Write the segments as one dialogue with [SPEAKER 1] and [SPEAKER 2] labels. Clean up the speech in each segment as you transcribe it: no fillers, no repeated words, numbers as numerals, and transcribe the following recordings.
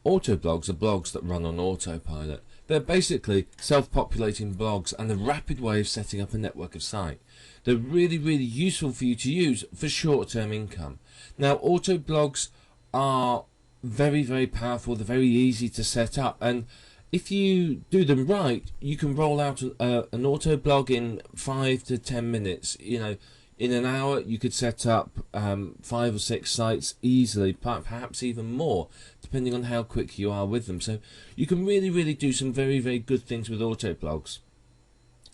[SPEAKER 1] Autoblogs are blogs that run on autopilot. They're basically self-populating blogs and a rapid way of setting up a network of sites. They're really, really useful for you to use for short-term income. Now, autoblogs are very, very powerful. They're very easy to set up, and if you do them right, you can roll out an auto blog in 5 to 10 minutes. You know, in an hour you could set up 5 or 6 sites easily, perhaps even more, depending on how quick you are with them. So you can really, really do some very, very good things with auto blogs.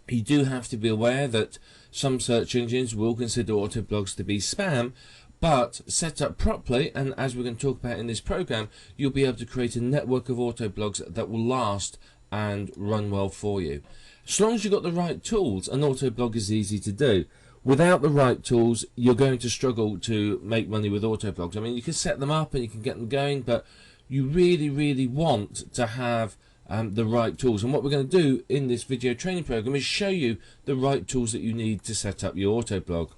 [SPEAKER 1] You do have to be aware that some search engines will consider auto blogs to be spam, but set up properly, and as we're going to talk about in this program, you'll be able to create a network of auto blogs that will last and run well for you. As long as you've got the right tools, an auto blog is easy to do. Without the right tools, you're going to struggle to make money with auto blogs. I mean, you can set them up and you can get them going, but you really, really want to have the right tools. And what we're going to do in this video training program is show you the right tools that you need to set up your auto blog.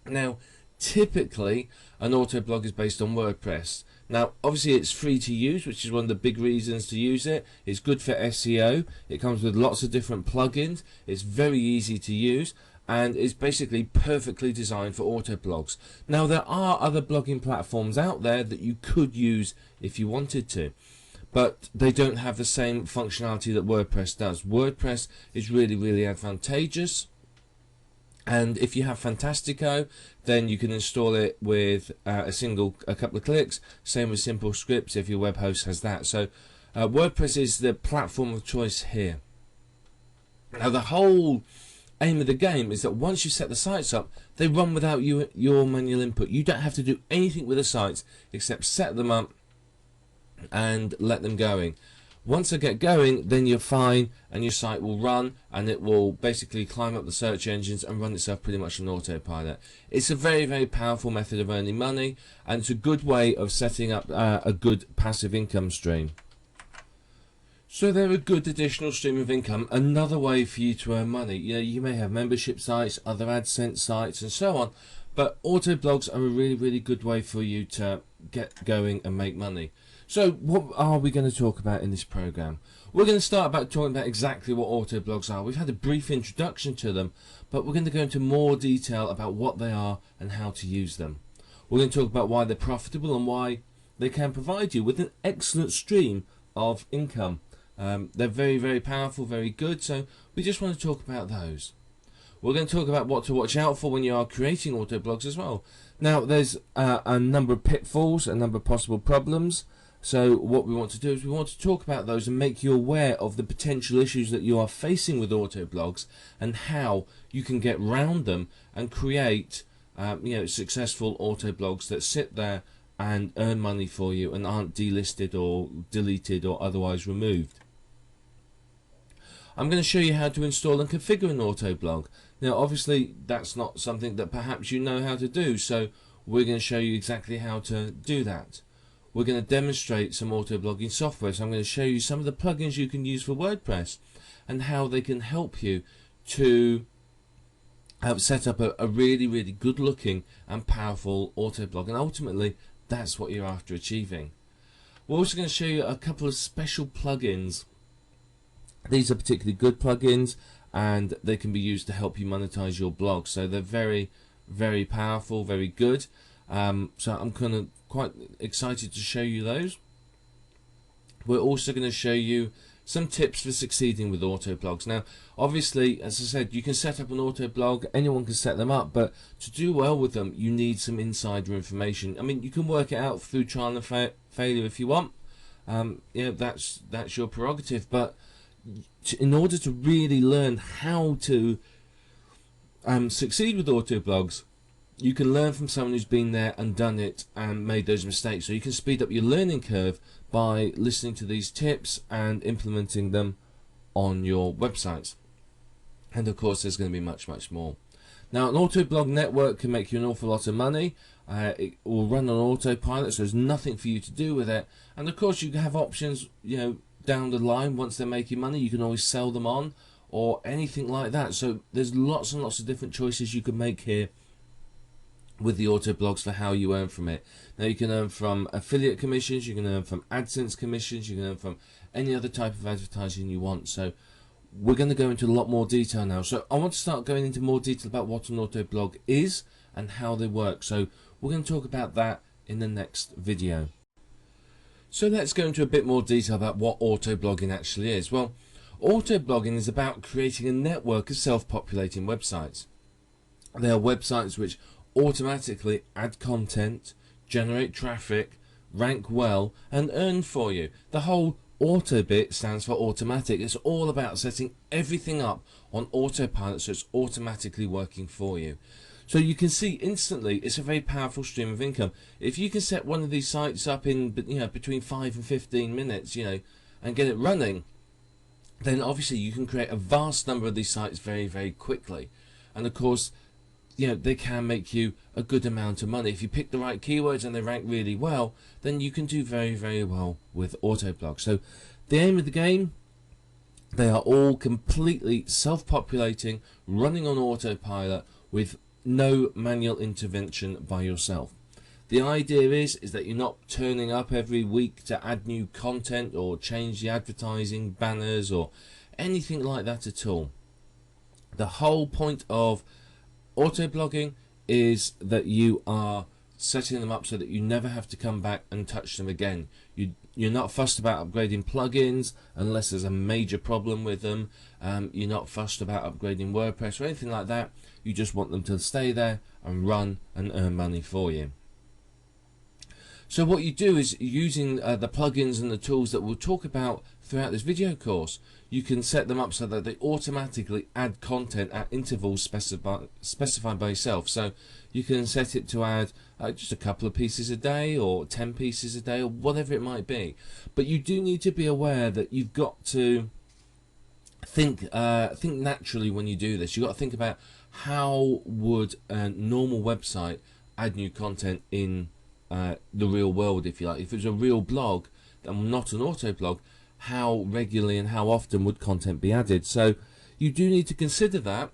[SPEAKER 1] Now, typically an auto blog is based on WordPress. Now obviously it's free to use, which is one of the big reasons to use it. It's good for SEO. It comes with lots of different plugins. It's very easy to use, and it's basically perfectly designed for auto blogs. Now there are other blogging platforms out there that you could use if you wanted to, but they don't have the same functionality that WordPress does. WordPress is really, really advantageous. And if you have Fantastico, then you can install it with a couple of clicks. Same with Simple Scripts if your web host has that. So WordPress is the platform of choice here. Now the whole aim of the game is that once you set the sites up, they run without your manual input. You don't have to do anything with the sites except set them up and let them going. Once they get going, then you're fine, and your site will run, and it will basically climb up the search engines and run itself pretty much on autopilot. It's a very, very powerful method of earning money, and it's a good way of setting up a good passive income stream. So they're a good additional stream of income, another way for you to earn money. You know, you may have membership sites, other AdSense sites, and so on, but auto blogs are a really, really good way for you to get going and make money. So what are we going to talk about in this program? We're going to start by talking about exactly what auto blogs are. We've had a brief introduction to them, but we're going to go into more detail about what they are and how to use them. We're going to talk about why they're profitable and why they can provide you with an excellent stream of income. They're very, very powerful, very good, so we just want to talk about those. We're going to talk about what to watch out for when you are creating auto blogs as well. Now, there's a number of pitfalls, a number of possible problems. So what we want to do is we want to talk about those and make you aware of the potential issues that you are facing with auto blogs and how you can get round them and create successful auto blogs that sit there and earn money for you and aren't delisted or deleted or otherwise removed. I'm going to show you how to install and configure an auto blog. Now obviously that's not something that perhaps you know how to do, so we're going to show you exactly how to do that. We're going to demonstrate some auto blogging software, so I'm going to show you some of the plugins you can use for WordPress and how they can help you to set up a really, really good looking and powerful auto blog, and ultimately that's what you're after achieving. We're also going to show you a couple of special plugins. These are particularly good plugins and they can be used to help you monetize your blog, so they're very, very powerful, very good. So I'm quite excited to show you those. We're also going to show you some tips for succeeding with auto blogs. Now obviously, as I said, you can set up an auto blog, anyone can set them up, but to do well with them you need some insider information. I mean, you can work it out through trial and failure if you want. That's your prerogative, but in order to really learn how to succeed with auto blogs, you can learn from someone who's been there and done it and made those mistakes. So you can speed up your learning curve by listening to these tips and implementing them on your websites. And of course there's going to be much, much more. Now an auto blog network can make you an awful lot of money. It will run on autopilot, so there's nothing for you to do with it. And of course you can have options, down the line. Once they're making money, you can always sell them on or anything like that. So there's lots and lots of different choices you can make here with the auto blogs for how you earn from it. Now you can earn from affiliate commissions, you can earn from AdSense commissions, you can earn from any other type of advertising you want. So we're going to go into a lot more detail now. So I want to start going into more detail about what an auto blog is and how they work. So we're going to talk about that in the next video. So let's go into a bit more detail about what auto blogging actually is. Well, auto blogging is about creating a network of self-populating websites. They are websites which automatically add content, generate traffic, rank well, and earn for you. The whole auto bit stands for automatic. It's all about setting everything up on autopilot so it's automatically working for you. So you can see instantly it's a very powerful stream of income. If you can set one of these sites up in between 5 and 15 minutes, and get it running, then obviously you can create a vast number of these sites very, very quickly. And of course, they can make you a good amount of money. If you pick the right keywords and they rank really well, then you can do very, very well with autoblog. So the aim of the game, they are all completely self-populating, running on autopilot with no manual intervention by yourself. The idea is that you're not turning up every week to add new content or change the advertising banners or anything like that at all. The whole point of autoblogging is that you are setting them up so that you never have to come back and touch them again. You're not fussed about upgrading plugins unless there's a major problem with them. You're not fussed about upgrading WordPress or anything like that. You just want them to stay there and run and earn money for you. So what you do is, using the plugins and the tools that we'll talk about throughout this video course, you can set them up so that they automatically add content at intervals specified by yourself. So you can set it to add just a couple of pieces a day or 10 pieces a day or whatever it might be. But you do need to be aware that you've got to think naturally when you do this. You've got to think about how would a normal website add new content in the real world, if you like. If it was a real blog and not an auto blog, how regularly and how often would content be added? So you do need to consider that.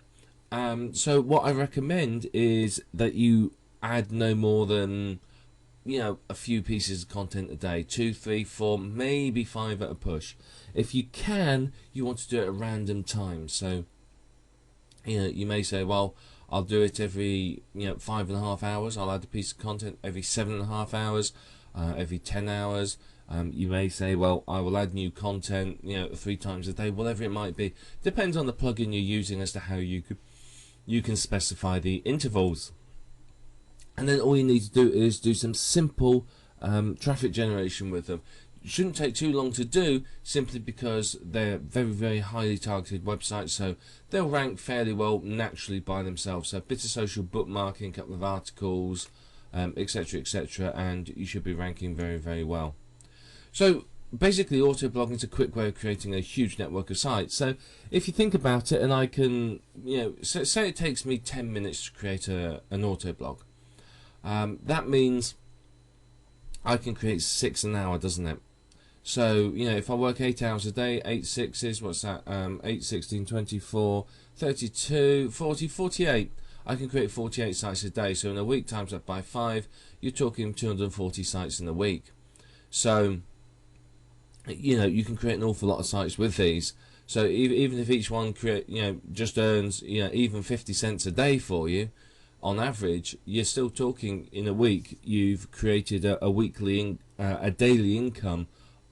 [SPEAKER 1] So what I recommend is that you add no more than a few pieces of content a day, 2, 3, 4, maybe 5 at a push. If you can, you want to do it at random times. So you may say, well, I'll do it every 5.5 hours. I'll add a piece of content every 7.5 hours, every 10 hours. You may say, well, I will add new content 3 times a day, whatever it might be. Depends on the plugin you're using as to how you can specify the intervals. And then all you need to do is do some simple traffic generation with them. It shouldn't take too long to do, simply because they're very, very highly targeted websites, so they'll rank fairly well naturally by themselves. So a bit of social bookmarking, a couple of articles, etc, etc, and you should be ranking very, very well. So basically, autoblogging is a quick way of creating a huge network of sites. So if you think about it, and I can, say it takes me 10 minutes to create an autoblog. That means I can create 6 an hour, doesn't it? So, if I work 8 hours a day, 8 6s, what's that? 8, 16, 24, 32, 40, 48. I can create 48 sites a day. So in a week, times that by 5, you're talking 240 sites in a week. So, you can create an awful lot of sites with these. So even if each one just earns even 50 cents a day for you, on average, you're still talking in a week you've created a daily income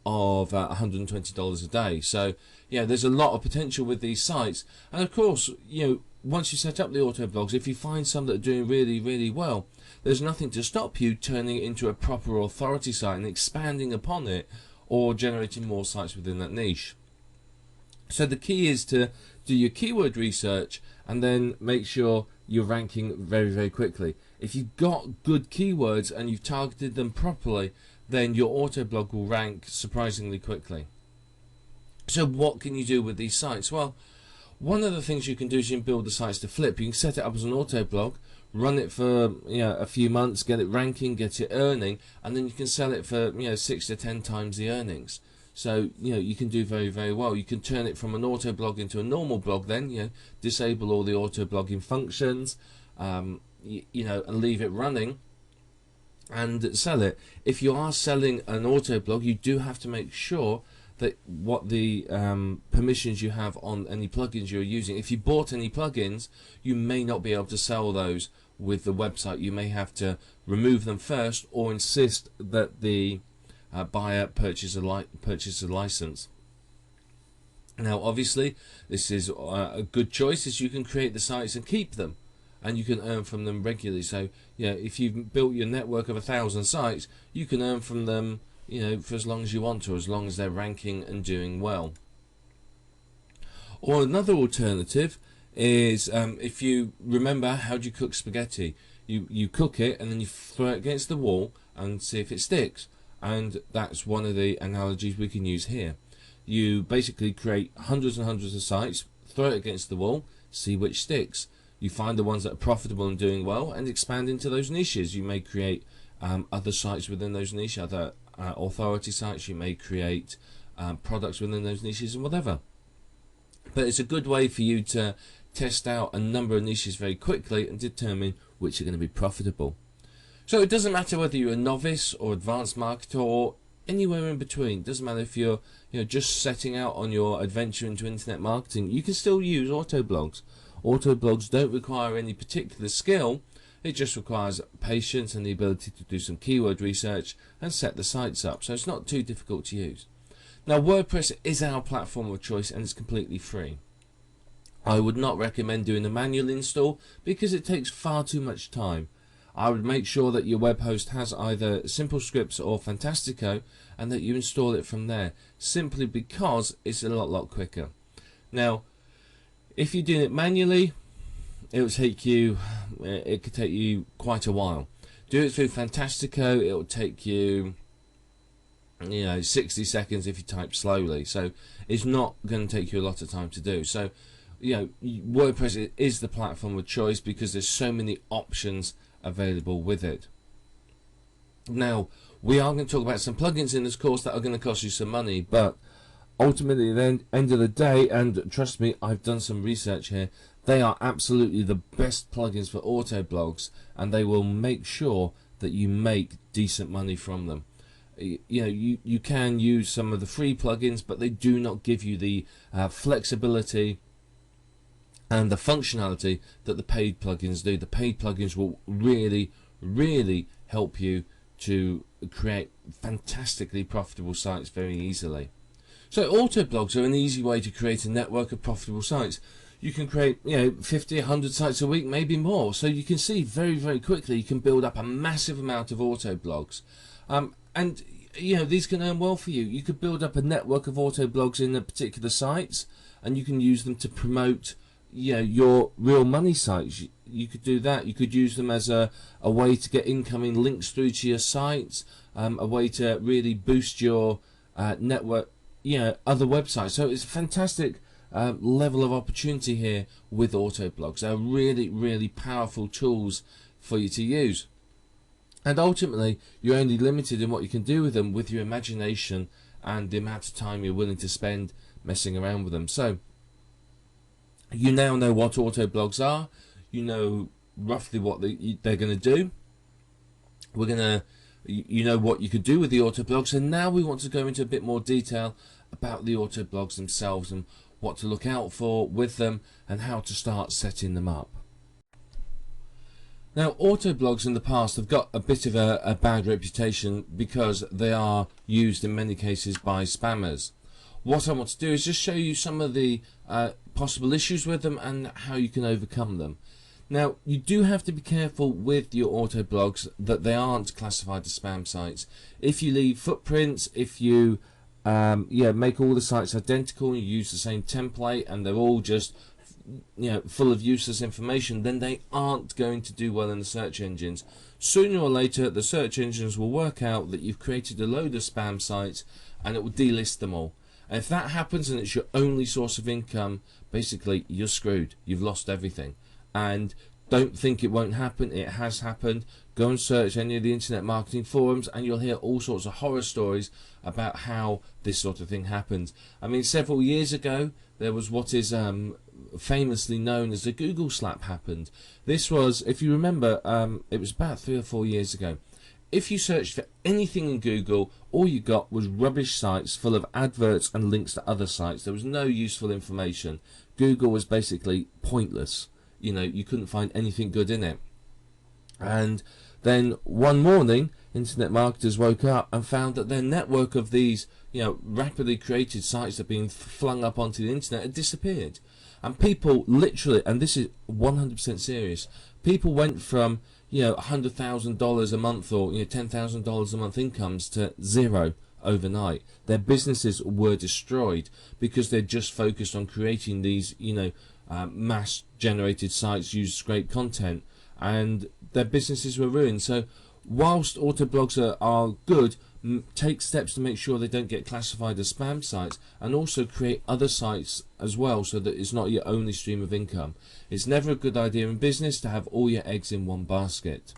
[SPEAKER 1] of $120 a day. So there's a lot of potential with these sites. And of course, once you set up the auto blogs, if you find some that are doing really, really well, there's nothing to stop you turning it into a proper authority site and expanding upon it, or generating more sites within that niche. So the key is to do your keyword research and then make sure you're ranking very, very quickly. If you've got good keywords and you've targeted them properly, then your auto blog will rank surprisingly quickly. So what can you do with these sites? Well, one of the things you can do is you can build the sites to flip. You can set it up as an auto blog, run it for a few months, get it ranking, get it earning, and then you can sell it for 6 to 10 times the earnings. So you can do very, very well. You can turn it from an auto blog into a normal blog, then disable all the auto blogging functions, and leave it running and sell it. If you are selling an autoblog, you do have to make sure that what the permissions you have on any plugins you're using. If you bought any plugins, you may not be able to sell those with the website. You may have to remove them first, or insist that the buyer purchase a license. Now obviously this is a good choice, as you can create the sites and keep them, and you can earn from them regularly. So if you've built your network of 1,000 sites, you can earn from them for as long as you want to, as long as they're ranking and doing well. Or another alternative is, if you remember, how do you cook spaghetti? You cook it and then you throw it against the wall and see if it sticks. And that's one of the analogies we can use here. You basically create hundreds and hundreds of sites, throw it against the wall, see which sticks. You find the ones that are profitable and doing well, and expand into those niches. You may create other sites within those niches, other authority sites. You may create products within those niches and whatever. But it's a good way for you to test out a number of niches very quickly and determine which are going to be profitable. So it doesn't matter whether you're a novice or advanced marketer or anywhere in between. It doesn't matter if you're just setting out on your adventure into internet marketing. You can still use autoblogs. Autoblogs don't require any particular skill. It just requires patience and the ability to do some keyword research and set the sites up. So it's not too difficult to use. Now WordPress is our platform of choice, and it's completely free. I would not recommend doing a manual install because it takes far too much time. I would make sure that your web host has either Simple Scripts or Fantastico, and that you install it from there, simply because it's a lot quicker. Now if you're doing it manually, it could take you quite a while. Do it through Fantastico, it will take you 60 seconds if you type slowly. So it's not going to take you a lot of time to do. So WordPress is the platform of choice because there's so many options available with it. Now we are going to talk about some plugins in this course that are going to cost you some money, but ultimately at the end of the day, and trust me, I've done some research here, they are absolutely the best plugins for autoblogs, and they will make sure that you make decent money from them. You can use some of the free plugins, but they do not give you the flexibility and the functionality that the paid plugins do. The paid plugins will really help you to create fantastically profitable sites very easily. So autoblogs are an easy way to create a network of profitable sites. You can create 50, 100 sites a week, maybe more. So you can see very quickly you can build up a massive amount of autoblogs. And these can earn well for you. You could build up a network of autoblogs in a particular sites, and you can use them to promote your real money sites. You could do that. You could use them as a way to get incoming links through to your sites, a way to really boost your network, other websites. So it's a fantastic level of opportunity here with autoblogs. They're really powerful tools for you to use. And ultimately, you're only limited in what you can do with them with your imagination and the amount of time you're willing to spend messing around with them. So you now know what autoblogs are. You know roughly what they're going to do. You know what you could do with the autoblogs, and now we want to go into a bit more detail about the autoblogs themselves and what to look out for with them and how to start setting them up. Now, autoblogs in the past have got a bit of a bad reputation because they are used in many cases by spammers. What I want to do is just show you some of the possible issues with them and how you can overcome them. Now, you do have to be careful with your autoblogs that they aren't classified as spam sites. If you leave footprints, if you make all the sites identical and you use the same template and they're all just full of useless information, then they aren't going to do well in the search engines. Sooner or later, the search engines will work out that you've created a load of spam sites and it will delist them all. And if that happens and it's your only source of income, basically you're screwed. You've lost everything. And Don't think it won't happen. It has happened. Go and search any of the internet marketing forums and you'll hear all sorts of horror stories about how this sort of thing happens. I mean, several years ago there was what is famously known as the Google slap happened. This was, if you remember, it was about 3 or 4 years ago. If you searched for anything in Google, all you got was rubbish sites full of adverts and links to other sites. There was no useful information. Google was basically pointless. You know, you couldn't find anything good in it. And then one morning, internet marketers woke up and found that their network of these, you know, rapidly created sites that had been flung up onto the internet had disappeared. And people literally, and this is 100% serious, people went from, you know, $100,000 a month or, you know, $10,000 a month incomes to zero overnight. Their businesses were destroyed because they're just focused on creating these, you know, mass generated sites, use scrape content, and their businesses were ruined. So whilst autoblogs are good, take steps to make sure they don't get classified as spam sites, and also create other sites as well so that it's not your only stream of income. It's never a good idea in business to have all your eggs in one basket.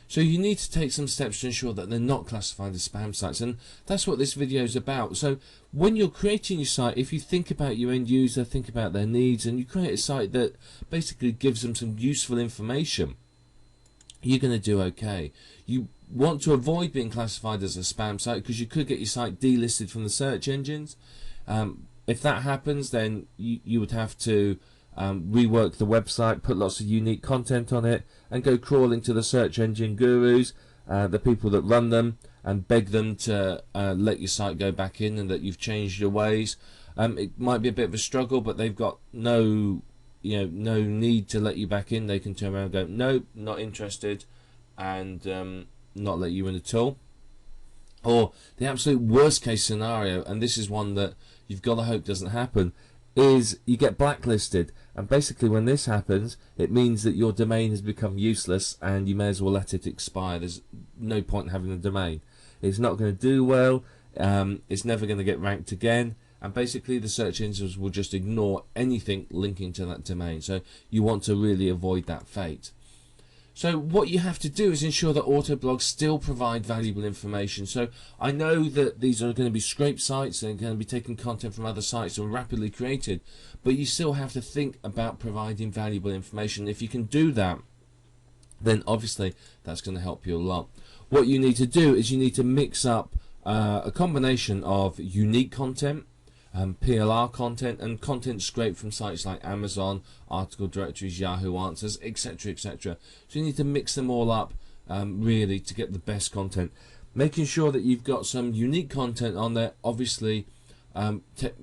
[SPEAKER 1] So you need to take some steps to ensure that they're not classified as spam sites, and that's what this video is about. So when you're creating your site, if you think about your end user, think about their needs, and you create a site that basically gives them some useful information, you're going to do okay. You want to avoid being classified as a spam site because you could get your site delisted from the search engines. If that happens, then you would have to rework the website, put lots of unique content on it, and go crawling to the search engine gurus, the people that run them, and beg them to let your site go back in and that you've changed your ways. It might be a bit of a struggle, but they've got no need to let you back in. They can turn around and go, nope, not interested, and not let you in at all. Or the absolute worst case scenario, and this is one that you've got to hope doesn't happen, is you get blacklisted. And basically when this happens, it means that your domain has become useless and you may as well let it expire. There's no point in having a domain. It's not going to do well, it's never going to get ranked again, and basically the search engines will just ignore anything linking to that domain. So you want to really avoid that fate. So what you have to do is ensure that autoblogs still provide valuable information. So I know that these are going to be scrape sites and going to be taking content from other sites and rapidly created, but you still have to think about providing valuable information. If you can do that, then obviously that's going to help you a lot. What you need to do is you need to mix up a combination of unique content, PLR content, and content scraped from sites like Amazon, article directories, Yahoo Answers, etc., etc. So you need to mix them all up really to get the best content. Making sure that you've got some unique content on there obviously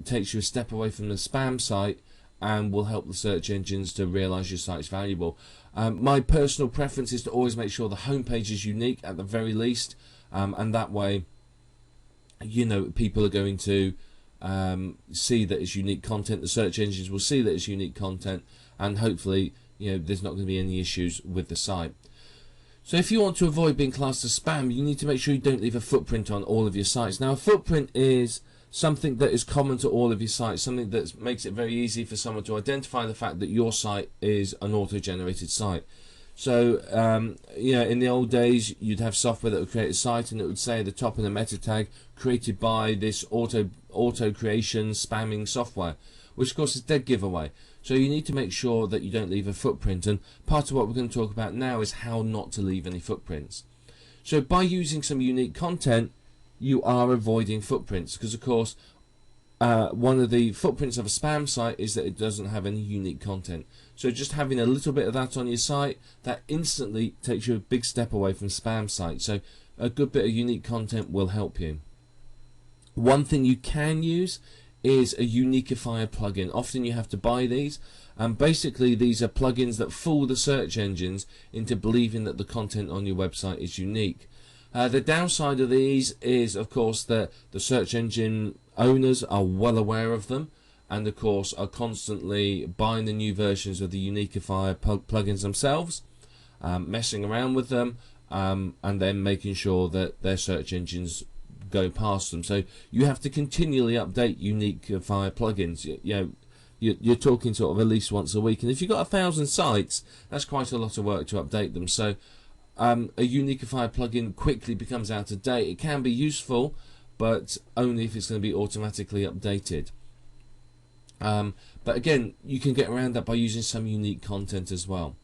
[SPEAKER 1] takes you a step away from the spam site and will help the search engines to realize your site's valuable. My personal preference is to always make sure the homepage is unique at the very least, and that way, you know, people are going to see that it's unique content. The search engines will see that it's unique content, and hopefully, you know, there's not going to be any issues with the site. So if you want to avoid being classed as spam, you need to make sure you don't leave a footprint on all of your sites. Now, a footprint is something that is common to all of your sites, something that makes it very easy for someone to identify the fact that your site is an auto-generated site. So, you know, in the old days, you'd have software that would create a site and it would say at the top in the meta tag, created by this auto creation spamming software, which of course is dead giveaway. So you need to make sure that you don't leave a footprint, and part of what we're going to talk about now is how not to leave any footprints. So by using some unique content, you are avoiding footprints, because of course one of the footprints of a spam site is that it doesn't have any unique content. So just having a little bit of that on your site, that instantly takes you a big step away from spam sites. So a good bit of unique content will help you. One thing you can use is a Uniqifier plugin. Often you have to buy these, and basically these are plugins that fool the search engines into believing that the content on your website is unique. The downside of these is, of course, that the search engine owners are well aware of them, and of course are constantly buying the new versions of the Uniqifier plugins themselves, messing around with them, and then making sure that their search engines go past them. So you have to continually update Uniqifier plugins. You know, you're talking sort of at least once a week. And if you've got 1,000 sites, that's quite a lot of work to update them. So a Uniqified plugin quickly becomes out of date. It can be useful, but only if it's going to be automatically updated. But again, you can get around that by using some unique content as well.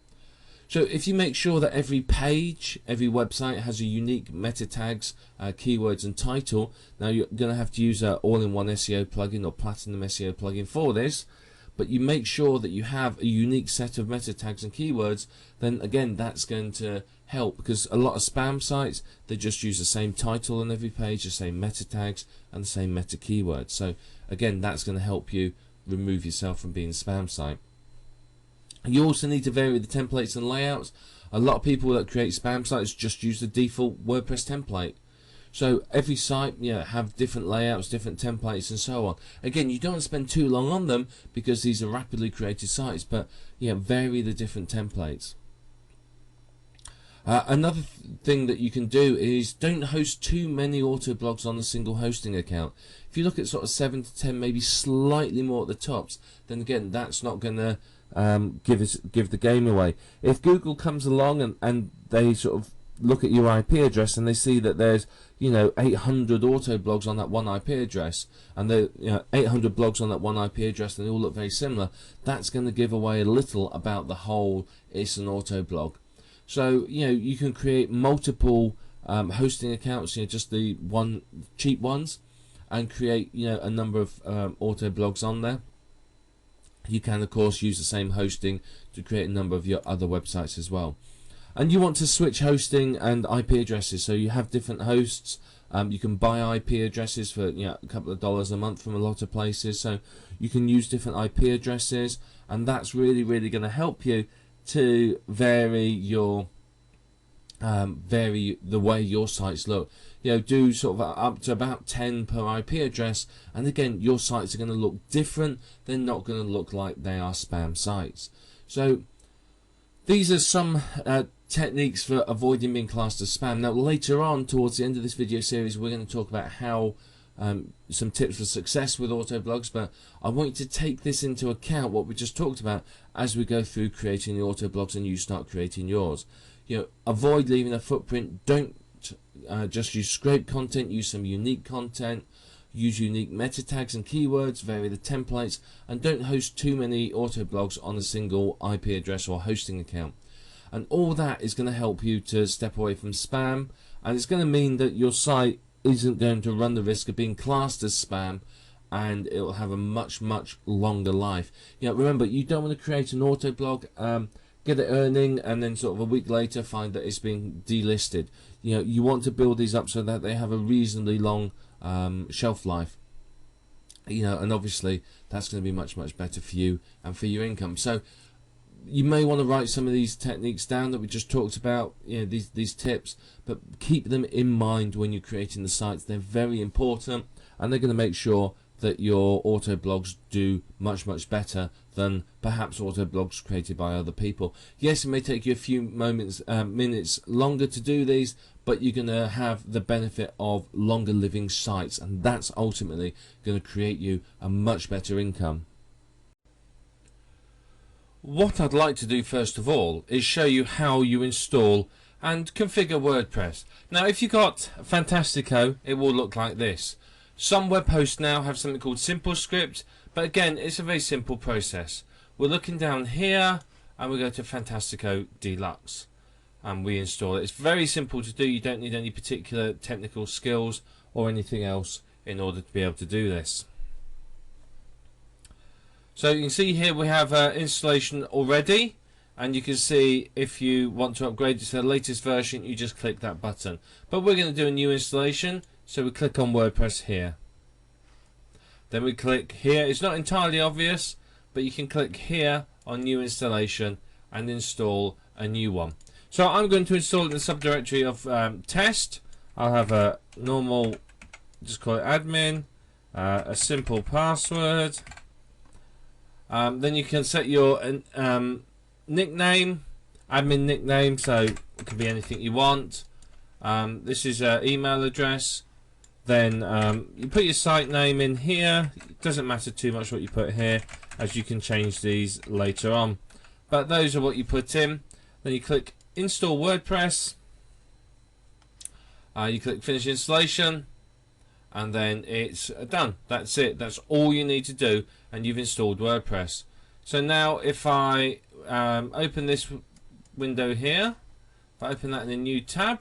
[SPEAKER 1] So if you make sure that every page, every website has a unique meta tags, keywords and title. Now you're going to have to use an all-in-one SEO plugin or Platinum SEO plugin for this, but you make sure that you have a unique set of meta tags and keywords, then again that's going to help, because a lot of spam sites, they just use the same title on every page, the same meta tags and the same meta keywords. So again, that's going to help you remove yourself from being a spam site. You also need to vary the templates and layouts. A lot of people that create spam sites just use the default WordPress template. So every site, have different layouts, different templates and so on. Again, you don't want to spend too long on them because these are rapidly created sites, but vary the different templates. Another thing that you can do is don't host too many auto blogs on a single hosting account. If you look at sort of 7 to 10, maybe slightly more at the tops, then again, that's not going to give the game away. If Google comes along and they sort of look at your IP address and they see that there's 800 auto blogs on that one IP address, and there 800 blogs on that one IP address, and they all look very similar, that's going to give away a little about the whole it's an auto blog. So you can create multiple hosting accounts, just the one cheap ones, and create a number of auto blogs on there. You can of course use the same hosting to create a number of your other websites as well. And you want to switch hosting and IP addresses, so you have different hosts. You can buy IP addresses for a couple of dollars a month from a lot of places, so you can use different IP addresses, and that's really going to help you to vary your the way your sites look. Do sort of up to about 10 per IP address, and again, your sites are going to look different. They're not going to look like they are spam sites. So these are some techniques for avoiding being classed as spam. Now later on, towards the end of this video series, we're going to talk about how some tips for success with auto blogs, but I want you to take this into account, what we just talked about, as we go through creating the auto blogs and you start creating yours. Avoid leaving a footprint. Don't just use scrape content, use some unique content, use unique meta tags and keywords, vary the templates, and don't host too many auto blogs on a single IP address or hosting account. And all that is going to help you to step away from spam, and it's going to mean that your site isn't going to run the risk of being classed as spam, and it will have a much longer life. Remember, you don't want to create an auto blog, get it earning, and then sort of a week later find that it's been delisted. You want to build these up so that they have a reasonably long shelf life. And obviously that's going to be much better for you and for your income. So you may want to write some of these techniques down that we just talked about, these tips, but keep them in mind when you're creating the sites. They're very important, and they're going to make sure that your auto blogs do much better than perhaps auto blogs created by other people. Yes, it may take you a few minutes longer to do these, but you're going to have the benefit of longer living sites, and that's ultimately going to create you a much better income. What I'd like to do first of all is show you how you install and configure WordPress. Now if you got Fantastico, it will look like this. Some web hosts now have something called SimpleScript, but again, it's a very simple process. We're looking down here and we go to Fantastico Deluxe and we install it. It's very simple to do. You don't need any particular technical skills or anything else in order to be able to do this. So you can see here we have installation already, and you can see if you want to upgrade to the latest version, you just click that button. But we're going to do a new installation, so we click on WordPress here. Then we click here. It's not entirely obvious, but you can click here on new installation and install a new one. So I'm going to install it in the subdirectory of test. I'll have a normal, just call it admin, a simple password. Then you can set your nickname, admin nickname, so it can be anything you want. This is an email address. Then you put your site name in here. It doesn't matter too much what you put here. as you can change these later on. But those are what you put in. Then you click Install WordPress. You click Finish Installation, and then it's done. That's it. That's all you need to do, and you've installed WordPress. So now if I open this window here, if I open that in a new tab,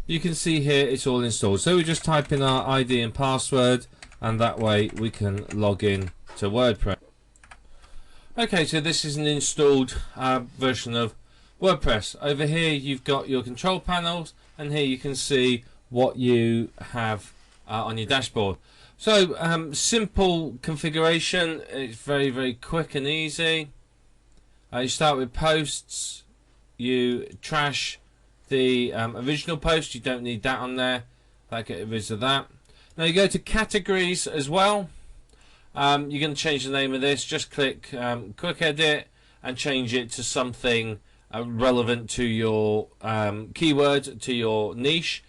[SPEAKER 1] you can see here it's all installed. So we just type in our ID and password, and that way we can log in to WordPress. Okay, so this is an installed version of WordPress. Over here you've got your control panels, and here you can see what you have on your dashboard. So simple configuration. It's very quick and easy. You start with posts. You trash the original post. You don't need that on there. That get rid of that. Now you go to categories as well. You're going to change the name of this. Just click quick edit and change it to something relevant to your keyword, to your niche.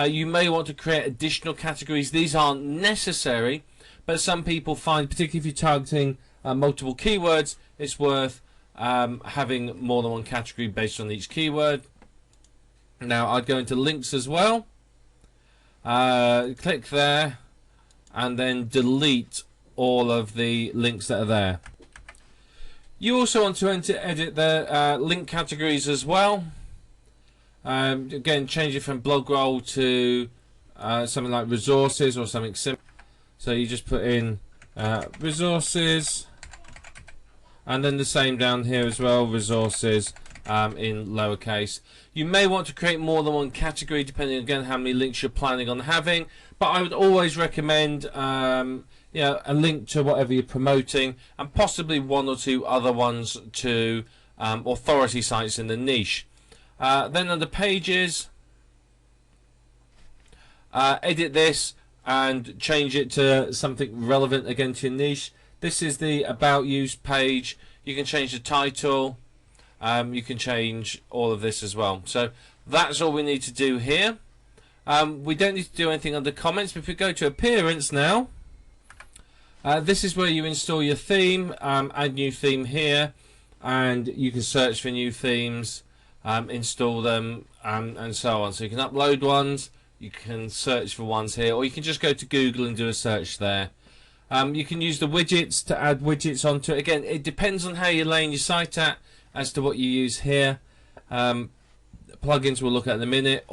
[SPEAKER 1] You may want to create additional categories. These aren't necessary, but some people find, particularly if you're targeting multiple keywords, it's worth having more than one category based on each keyword. Now I'd go into links as well. Click there and then delete all of the links that are there. You also want to edit the link categories as well. Again, change it from blog roll to something like resources or something simple. So you just put in resources, and then the same down here as well, resources in lowercase. You may want to create more than one category depending again how many links you're planning on having, but I would always recommend a link to whatever you're promoting, and possibly one or two other ones to authority sites in the niche. Then under pages, edit this and change it to something relevant again to your niche. This is the About You page. You can change the title. You can change all of this as well. So that's all we need to do here. We don't need to do anything under comments. But if we go to appearance now, this is where you install your theme. Add new theme here, and you can search for new themes. Install them and so on. So you can upload ones, you can search for ones here, or you can just go to Google and do a search there. You can use the widgets to add widgets onto it. Again, it depends on how you're laying your site at as to what you use here. Plugins we'll look at in a minute.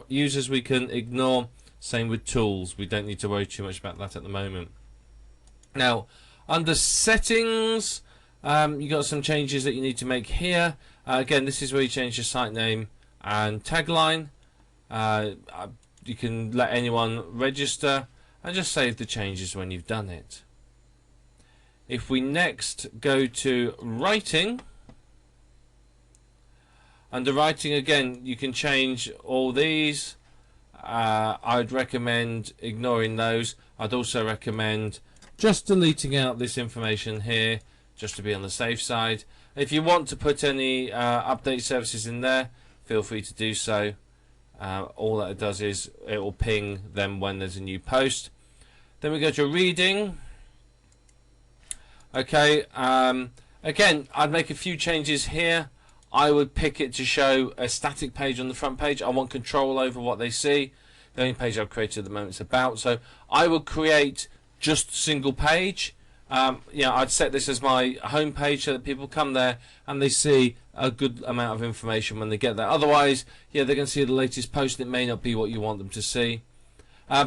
[SPEAKER 1] Users we can ignore. Same with tools. We don't need to worry too much about that at the moment. Now, under settings, you got some changes that you need to make here. Again, this is where you change your site name and tagline. You can let anyone register and just save the changes when you've done it. If we next go to writing, under writing again you can change all these. I'd recommend ignoring those. I'd also recommend just deleting out this information here, just to be on the safe side. If you want to put any update services in there, feel free to do so. All that it does is it will ping them when there's a new post. Then we go to reading. Okay, again, I'd make a few changes here. I would pick it to show a static page on the front page. I want control over what they see. The only page I've created at the moment is about. So I would create just a single page. I'd set this as my home page so that people come there and they see a good amount of information when they get there. Otherwise, they're going to see the latest post and it may not be what you want them to see.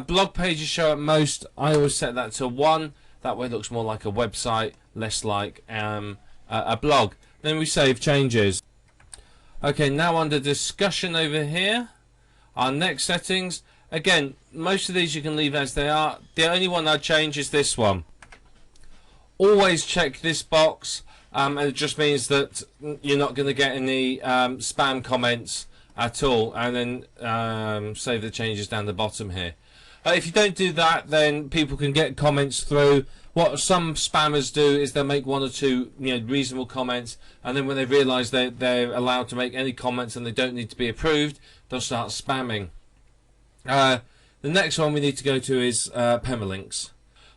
[SPEAKER 1] Blog pages show at most. I always set that to 1. That way it looks more like a website, less like a blog. Then we save changes. Okay, now under discussion over here, our next settings. Again, most of these you can leave as they are. The only one I'd change is this one. Always check this box, and it just means that you're not going to get any spam comments at all, and then save the changes down the bottom here. If you don't do that, then people can get comments through. What some spammers do is they'll make 1 or 2 reasonable comments, and then when they realise they're allowed to make any comments and they don't need to be approved, they'll start spamming. The next one we need to go to is permalinks.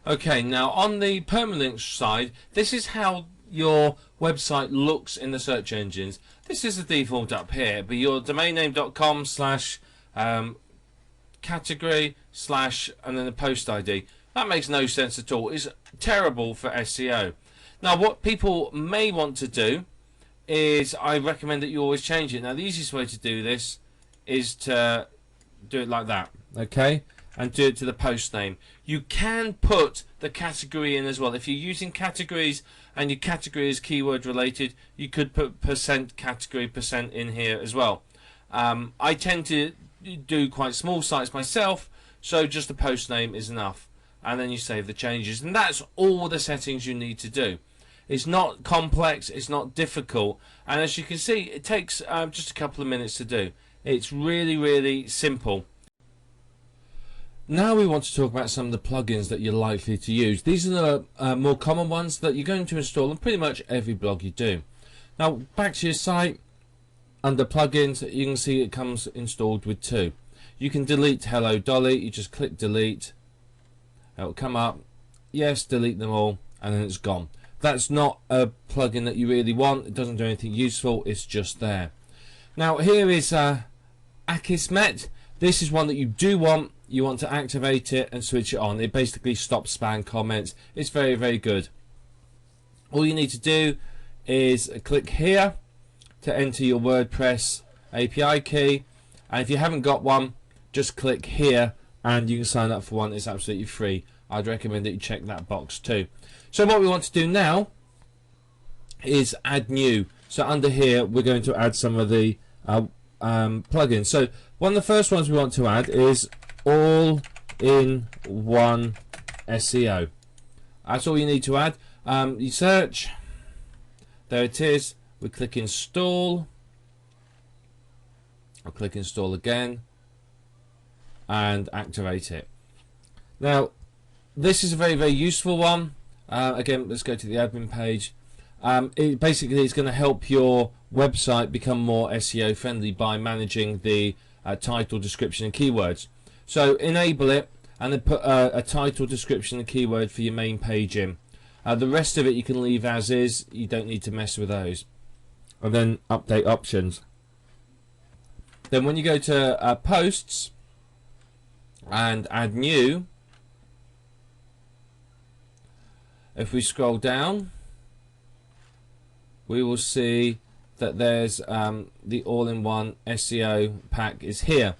[SPEAKER 1] Okay, now on the permalink side, this is how your website looks in the search engines. This is the default up here, but your domainname.com slash category slash and then the post ID. That makes no sense at all. It's terrible for SEO. Now what people may want to do is, I recommend that you always change it. Now the easiest way to do this is to do it like that, okay, and do it to the post name. You can put the category in as well. If you're using categories and your category is keyword related, you could put %category % in here as well. I tend to do quite small sites myself, so just the post name is enough, and then you save the changes, and that's all the settings you need to do. It's not complex, it's not difficult, and as you can see, it takes just a couple of minutes to do. It's really simple. Now we want to talk about some of the plugins that you're likely to use. These are the more common ones that you're going to install on pretty much every blog you do. Now back to your site, under plugins you can see it comes installed with 2. You can delete Hello Dolly, you just click delete, it will come up, yes, delete them all, and then it's gone. That's not a plugin that you really want, it doesn't do anything useful, it's just there. Now here is Akismet. This is one that you do want. You want to activate it and switch it on. It basically stops spam comments. It's very good. All you need to do is click here to enter your WordPress API key, and if you haven't got one, just click here and you can sign up for one. It's absolutely free. I'd recommend that you check that box too. So what we want to do now is add new. So under here we're going to add some of the plugins. So one of the first ones we want to add is all-in-one SEO. That's all you need to add. You search, there it is. We click install. I'll click install again and activate it. Now this is a very useful one. Again, let's go to the admin page. It basically is going to help your website become more SEO friendly by managing the title, description and keywords. So enable it and then put a title, description and keyword for your main page in. The rest of it you can leave as is, you don't need to mess with those. And then update options. Then when you go to posts and add new, if we scroll down we will see that there's the all-in-one SEO pack is here.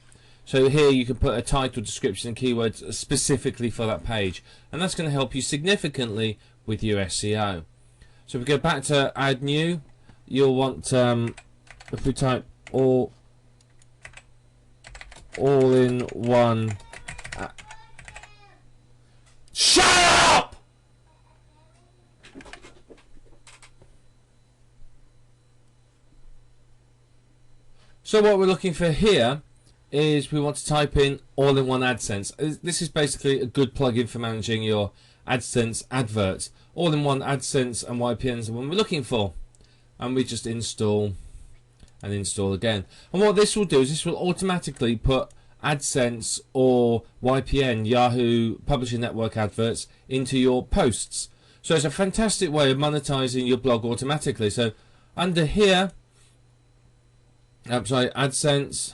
[SPEAKER 1] So here you can put a title, description and keywords specifically for that page, and that's going to help you significantly with your SEO. So if we go back to add new, you'll want, if we type all-in-one, shut up! So what we're looking for here is we want to type in all-in-one AdSense. This is basically a good plugin for managing your AdSense adverts. All-in-one AdSense and YPNs are what we're looking for, and we just install and install again. And what this will do is this will automatically put AdSense or YPN, Yahoo Publishing Network adverts, into your posts. So it's a fantastic way of monetizing your blog automatically. So under here, AdSense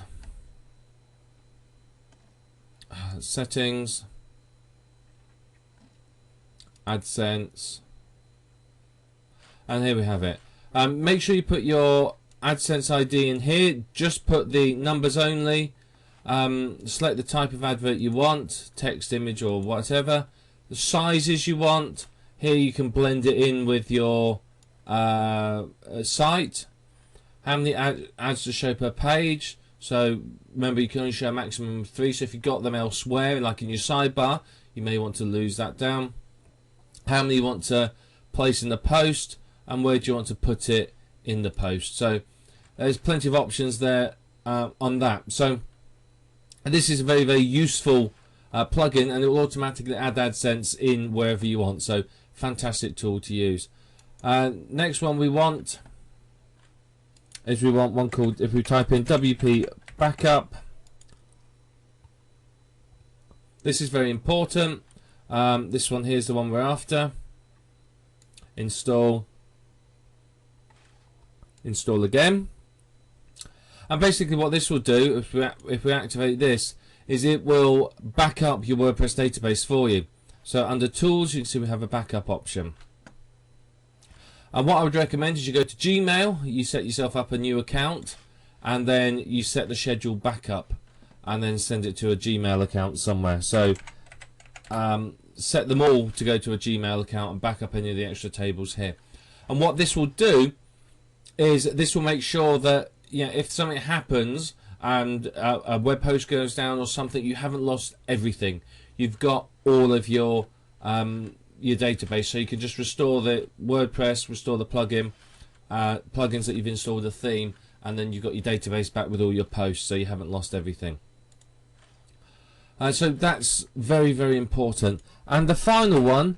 [SPEAKER 1] settings, AdSense, and here we have it. Make sure you put your AdSense ID in here. Just put the numbers only. Select the type of advert you want, text, image or whatever. The sizes you want. Here you can blend it in with your site. How many ads to show per page. So remember, you can only show a maximum of 3. So if you've got them elsewhere, like in your sidebar, you may want to lose that down. How many you want to place in the post, and where do you want to put it in the post. So there's plenty of options there on that. So this is a very useful plugin, and it will automatically add AdSense in wherever you want. So fantastic tool to use. Next one we want is one called, if we type in WP Backup, this is very important. This one here is the one we're after. Install again. And basically what this will do, if we activate this, is it will back up your WordPress database for you. So under Tools, you can see we have a backup option. And what I would recommend is you go to Gmail, you set yourself up a new account, and then you set the schedule backup, and then send it to a Gmail account somewhere. So set them all to go to a Gmail account and back up any of the extra tables here. And what this will do is this will make sure that if something happens and a web host goes down or something, you haven't lost everything. You've got all of your database, so you can just restore the WordPress, restore the plugins that you've installed, the theme, and then you've got your database back with all your posts, so you haven't lost everything. So that's very, very important. And the final one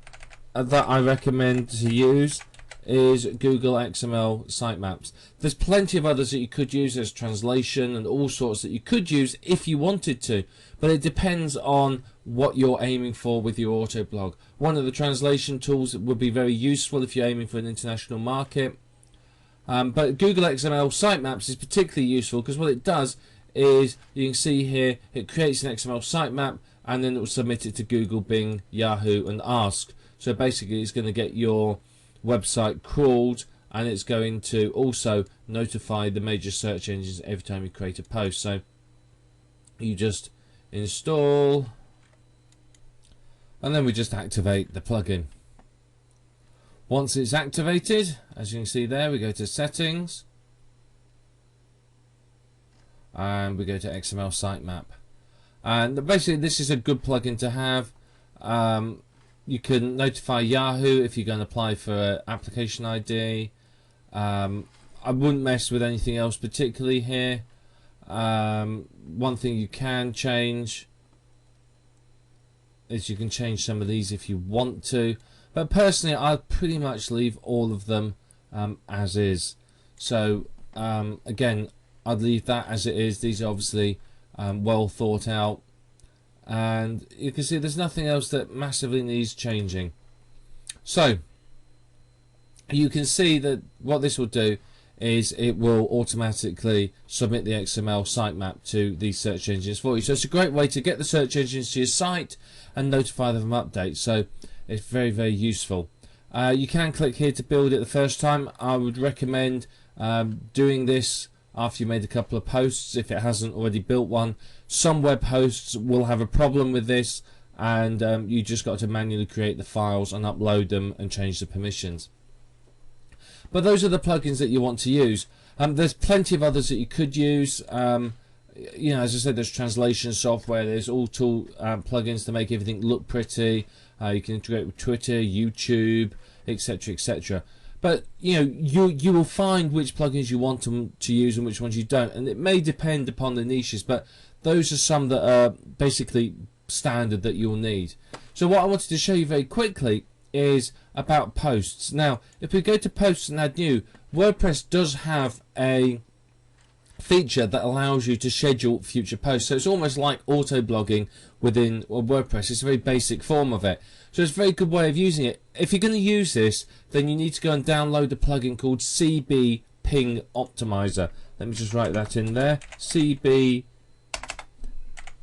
[SPEAKER 1] that I recommend to use is Google XML sitemaps. There's plenty of others that you could use. There's translation and all sorts that you could use if you wanted to, but it depends on what you're aiming for with your Autoblog. One of the translation tools would be very useful if you're aiming for an international market, but Google XML sitemaps is particularly useful because what it does is, you can see here, it creates an XML sitemap and then it will submit it to Google, Bing, Yahoo and Ask. So basically it's going to get your website crawled, and it's going to also notify the major search engines every time you create a post. So you just install, and then we just activate the plugin. Once it's activated, as you can see there, we go to settings and we go to XML sitemap, and basically this is a good plugin to have. You can notify Yahoo if you're going to apply for an application ID. I wouldn't mess with anything else particularly here. One thing you can change is you can change some of these if you want to, but personally I'd pretty much leave all of them as is. So again, I'd leave that as it is. These are obviously well thought out, and you can see there's nothing else that massively needs changing. So you can see that what this will do is it will automatically submit the XML sitemap to these search engines for you. So it's a great way to get the search engines to your site and notify them of updates. So it's very, very useful. You can click here to build it the first time. I would recommend doing this after you made a couple of posts if it hasn't already built one. Some web hosts will have a problem with this, and you just got to manually create the files and upload them and change the permissions. But those are the plugins that you want to use. There's plenty of others that you could use. As I said, there's translation software, there's all tool plugins to make everything look pretty. You can integrate with Twitter, YouTube, etc., etc. But you will find which plugins you want to use and which ones you don't, and it may depend upon the niches, but those are some that are basically standard that you'll need. So what I wanted to show you very quickly is about posts. Now if we go to posts and add new, WordPress does have a feature that allows you to schedule future posts. So it's almost like auto blogging within WordPress. It's a very basic form of it. So it's a very good way of using it. If you're going to use this, then you need to go and download a plugin called CB Ping Optimizer. Let me just write that in there. CB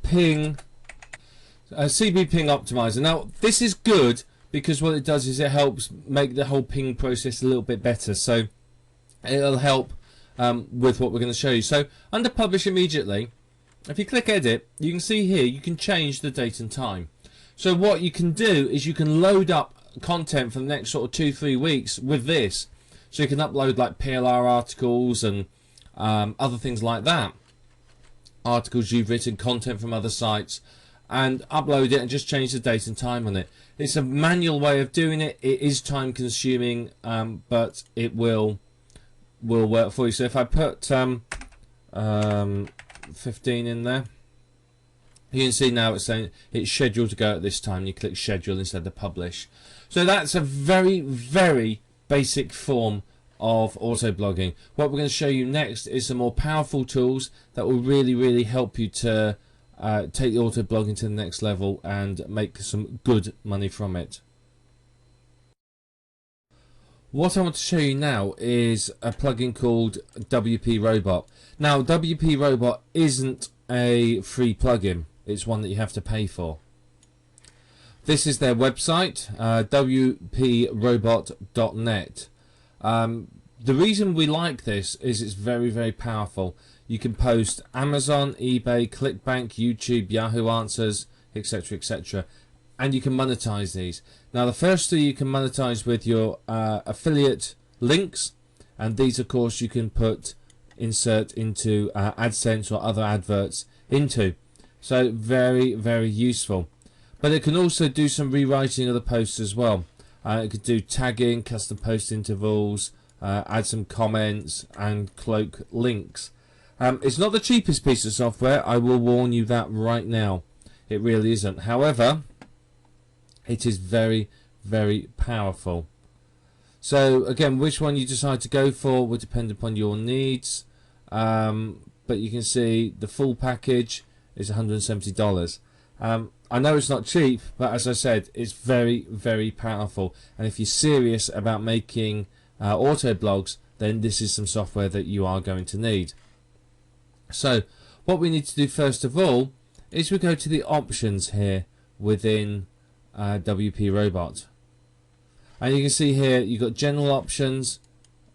[SPEAKER 1] Ping Optimizer. Now this is good because what it does is it helps make the whole ping process a little bit better. So it'll help with what we're going to show you. So under Publish Immediately, if you click Edit, you can see here you can change the date and time. So what you can do is you can load up content for the next sort of 2-3 weeks with this. So you can upload like PLR articles and other things like that. Articles you've written, content from other sites, and upload it and just change the date and time on it. It's a manual way of doing it. It is time consuming, but it will work for you. So if I put 15 in there, you can see now it's saying it's scheduled to go at this time. You click schedule instead of publish. So that's a very, very basic form of auto blogging. What we're going to show you next is some more powerful tools that will really, really help you to take the auto blogging to the next level and make some good money from it. What I want to show you now is a plugin called WP Robot. Now, WP Robot isn't a free plugin. It's one that you have to pay for. This is their website, wprobot.net. The reason we like this is it's very, very powerful. You can post Amazon, eBay, ClickBank, YouTube, Yahoo Answers, etc., etc. And you can monetize these. Now, the first two you can monetize with your affiliate links, and these, of course, you can insert into AdSense or other adverts into. So very, very useful. But it can also do some rewriting of the posts as well. It could do tagging, custom post intervals, add some comments, and cloak links. It's not the cheapest piece of software. I will warn you that right now. It really isn't. However, it is very, very powerful. So again, which one you decide to go for will depend upon your needs. But you can see the full package is $170. I know it's not cheap, but as I said, it's very, very powerful. And if you're serious about making auto blogs, then this is some software that you are going to need. So what we need to do first of all is we go to the options here within WP Robot, and you can see here you've got general options,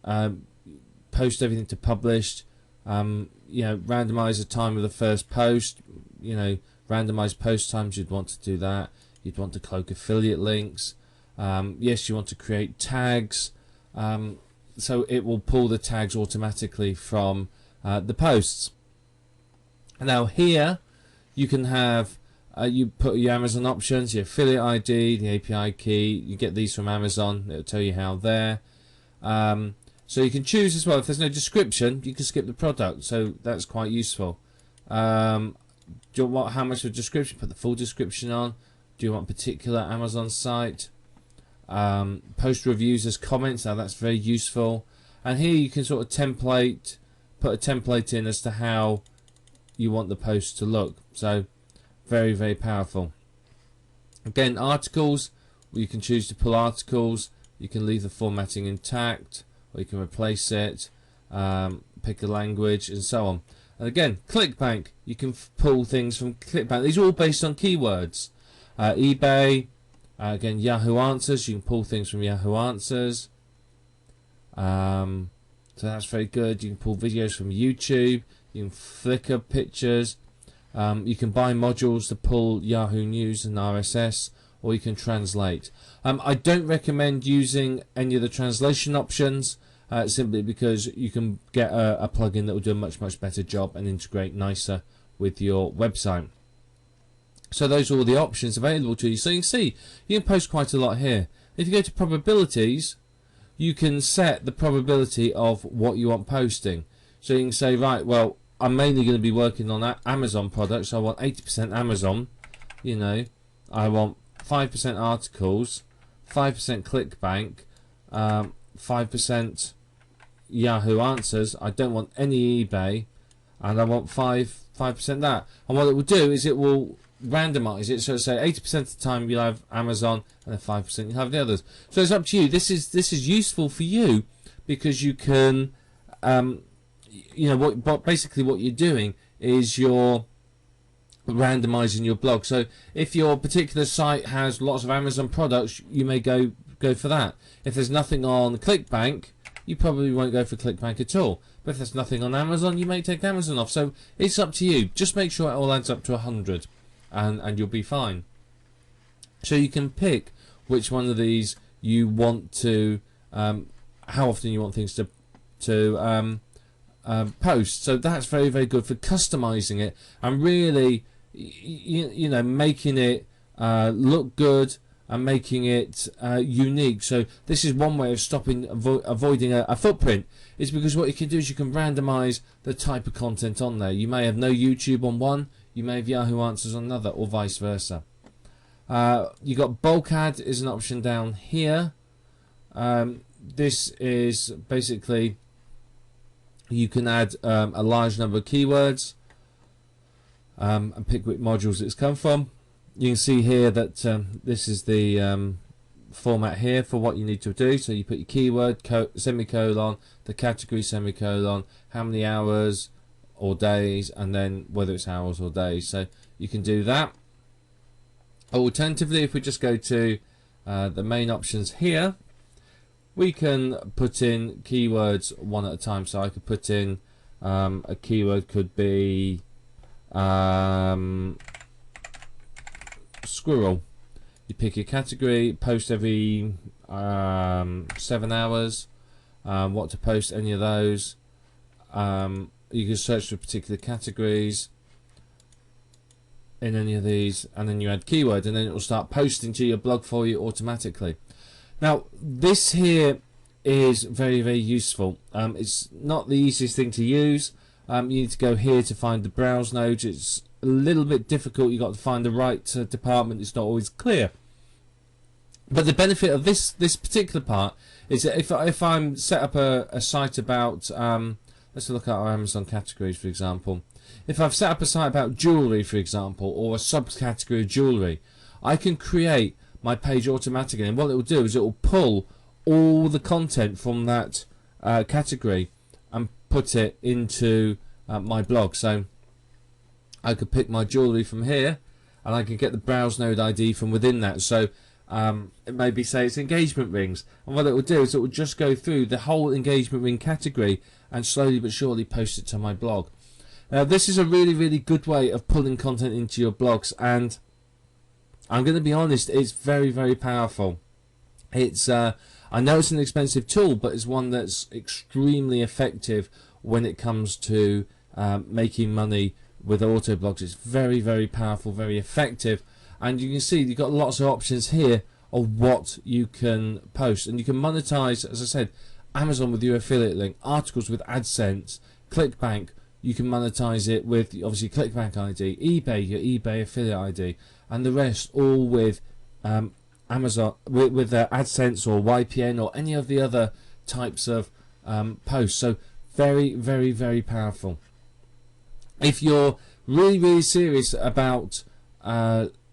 [SPEAKER 1] post everything to published, randomize the time of the first post, randomize post times. You'd want to do that. You'd want to cloak affiliate links. Yes, you want to create tags, so it will pull the tags automatically from the posts. Now here you can have you put your Amazon options, your affiliate ID, the API key. You get these from Amazon. It'll tell you how there. So you can choose as well. If there's no description, you can skip the product. So that's quite useful. Do you want how much of a description? Put the full description on. Do you want a particular Amazon site? Post reviews as comments. Now that's very useful. And here you can sort of put a template in as to how you want the post to look. So very, very powerful. Again, articles, you can choose to pull articles. You can leave the formatting intact, or you can replace it, pick a language, and so on. And again, ClickBank, you can pull things from ClickBank. These are all based on keywords. eBay, again, Yahoo Answers, you can pull things from Yahoo Answers. So that's very good. You can pull videos from YouTube. You can Flickr pictures. You can buy modules to pull Yahoo News and RSS, or you can translate. I don't recommend using any of the translation options, simply because you can get a plugin that will do a much, much better job and integrate nicer with your website. So those are all the options available to you. So you can see you can post quite a lot here. If you go to probabilities, you can set the probability of what you want posting. So you can say, right, well, I'm mainly going to be working on Amazon products. So I want 80% Amazon. I want 5% articles, 5% ClickBank, 5% Yahoo Answers. I don't want any eBay, and I want 5% that. And what it will do is it will randomize it. So say 80% of the time you'll have Amazon, and then 5% you'll have the others. So it's up to you. This is useful for you because you can. Basically what you're doing is you're randomizing your blog. So if your particular site has lots of Amazon products, you may go for that. If there's nothing on ClickBank, you probably won't go for ClickBank at all. But if there's nothing on Amazon, you may take Amazon off. So it's up to you. Just make sure it all adds up to 100, and you'll be fine. So you can pick which one of these you want to, how often you want things to post. So that's very, very good for customizing it and really making it look good and making it unique. So this is one way of avoiding a footprint, is because what you can do is you can randomize the type of content on there. You may have no YouTube on one, you may have Yahoo Answers on another, or vice versa. You got bulk ad is an option down here. This is basically you can add a large number of keywords. and pick which modules it's come from. You can see here that this is the format here for what you need to do. So you put your keyword, semicolon, the category, semicolon, how many hours or days, and then whether it's hours or days. So you can do that. Alternatively, if we just go to the main options here, we can put in keywords one at a time. So I could put in a keyword could be squirrel. You pick your category, post every 7 hours, what to post, any of those. You can search for particular categories in any of these, and then you add keyword, and then it will start posting to your blog for you automatically. Now this here is very, very useful. It's not the easiest thing to use. You need to go here to find the browse node. It's a little bit difficult. You've got to find the right department. It's not always clear. But the benefit of this particular part is that if I'm set up a site about, let's look at our Amazon categories, for example. If I've set up a site about jewellery, for example, or a subcategory of jewellery, I can create my page automatically, and what it will do is it will pull all the content from that category and put it into my blog. So I could pick my jewellery from here, and I can get the browse node ID from within that. So it maybe say it's engagement rings, and what it will do is it will just go through the whole engagement ring category and slowly but surely post it to my blog. Now this is a really, really good way of pulling content into your blogs, and I'm going to be honest, it's very, very powerful. It's I know it's an expensive tool, but it's one that's extremely effective when it comes to making money with auto blogs. It's very, very powerful, very effective, and you can see you've got lots of options here of what you can post, and you can monetize, as I said, Amazon with your affiliate link, articles with AdSense, ClickBank. You can monetize it with obviously ClickBank ID, eBay, your eBay affiliate ID, and the rest all with Amazon with AdSense or YPN or any of the other types of posts. So very, very, very powerful. If you're really, really serious about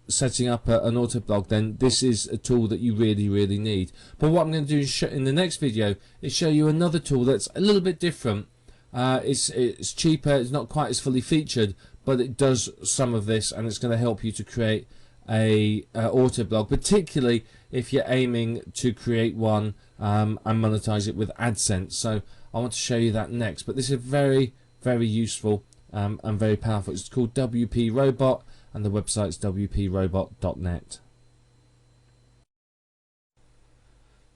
[SPEAKER 1] setting up an auto blog, then this is a tool that you really, really need. But what I'm going to do in the next video is show you another tool that's a little bit different. It's cheaper, it's not quite as fully featured, but it does some of this, and it's going to help you to create a auto blog, particularly if you're aiming to create one and monetize it with AdSense. So I want to show you that next, but this is very, very useful and very powerful. It's called WP Robot, and the website's wprobot.net.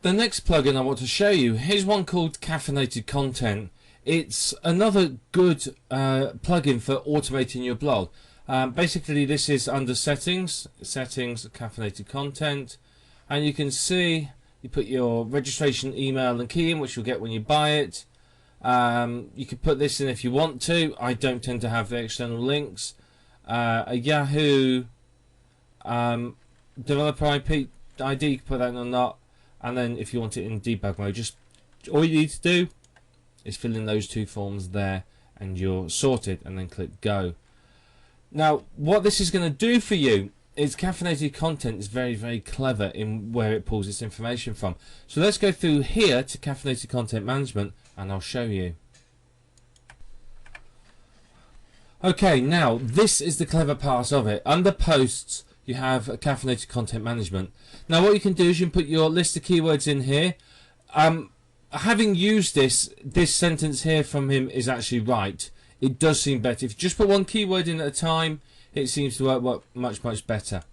[SPEAKER 1] The next plugin I want to show you is one called Caffeinated Content. It's another good plugin for automating your blog. Basically, this is under settings, caffeinated content, and you can see you put your registration email and key in, which you'll get when you buy it. You can put this in if you want to. I don't tend to have the external links. A Yahoo developer IP ID, you can put that in or not, and then if you want it in debug mode, just all you need to do is fill in those two forms there, and you're sorted, and then click go. Now what this is going to do for you is Caffeinated Content is very, very clever in where it pulls its information from. So let's go through here to Caffeinated Content Management, and I'll show you. Okay, now this is the clever part of it. Under posts you have Caffeinated Content Management. Now what you can do is you can put your list of keywords in here. Having used this sentence here from him is actually right. It does seem better. If you just put one keyword in at a time, it seems to work much, much better.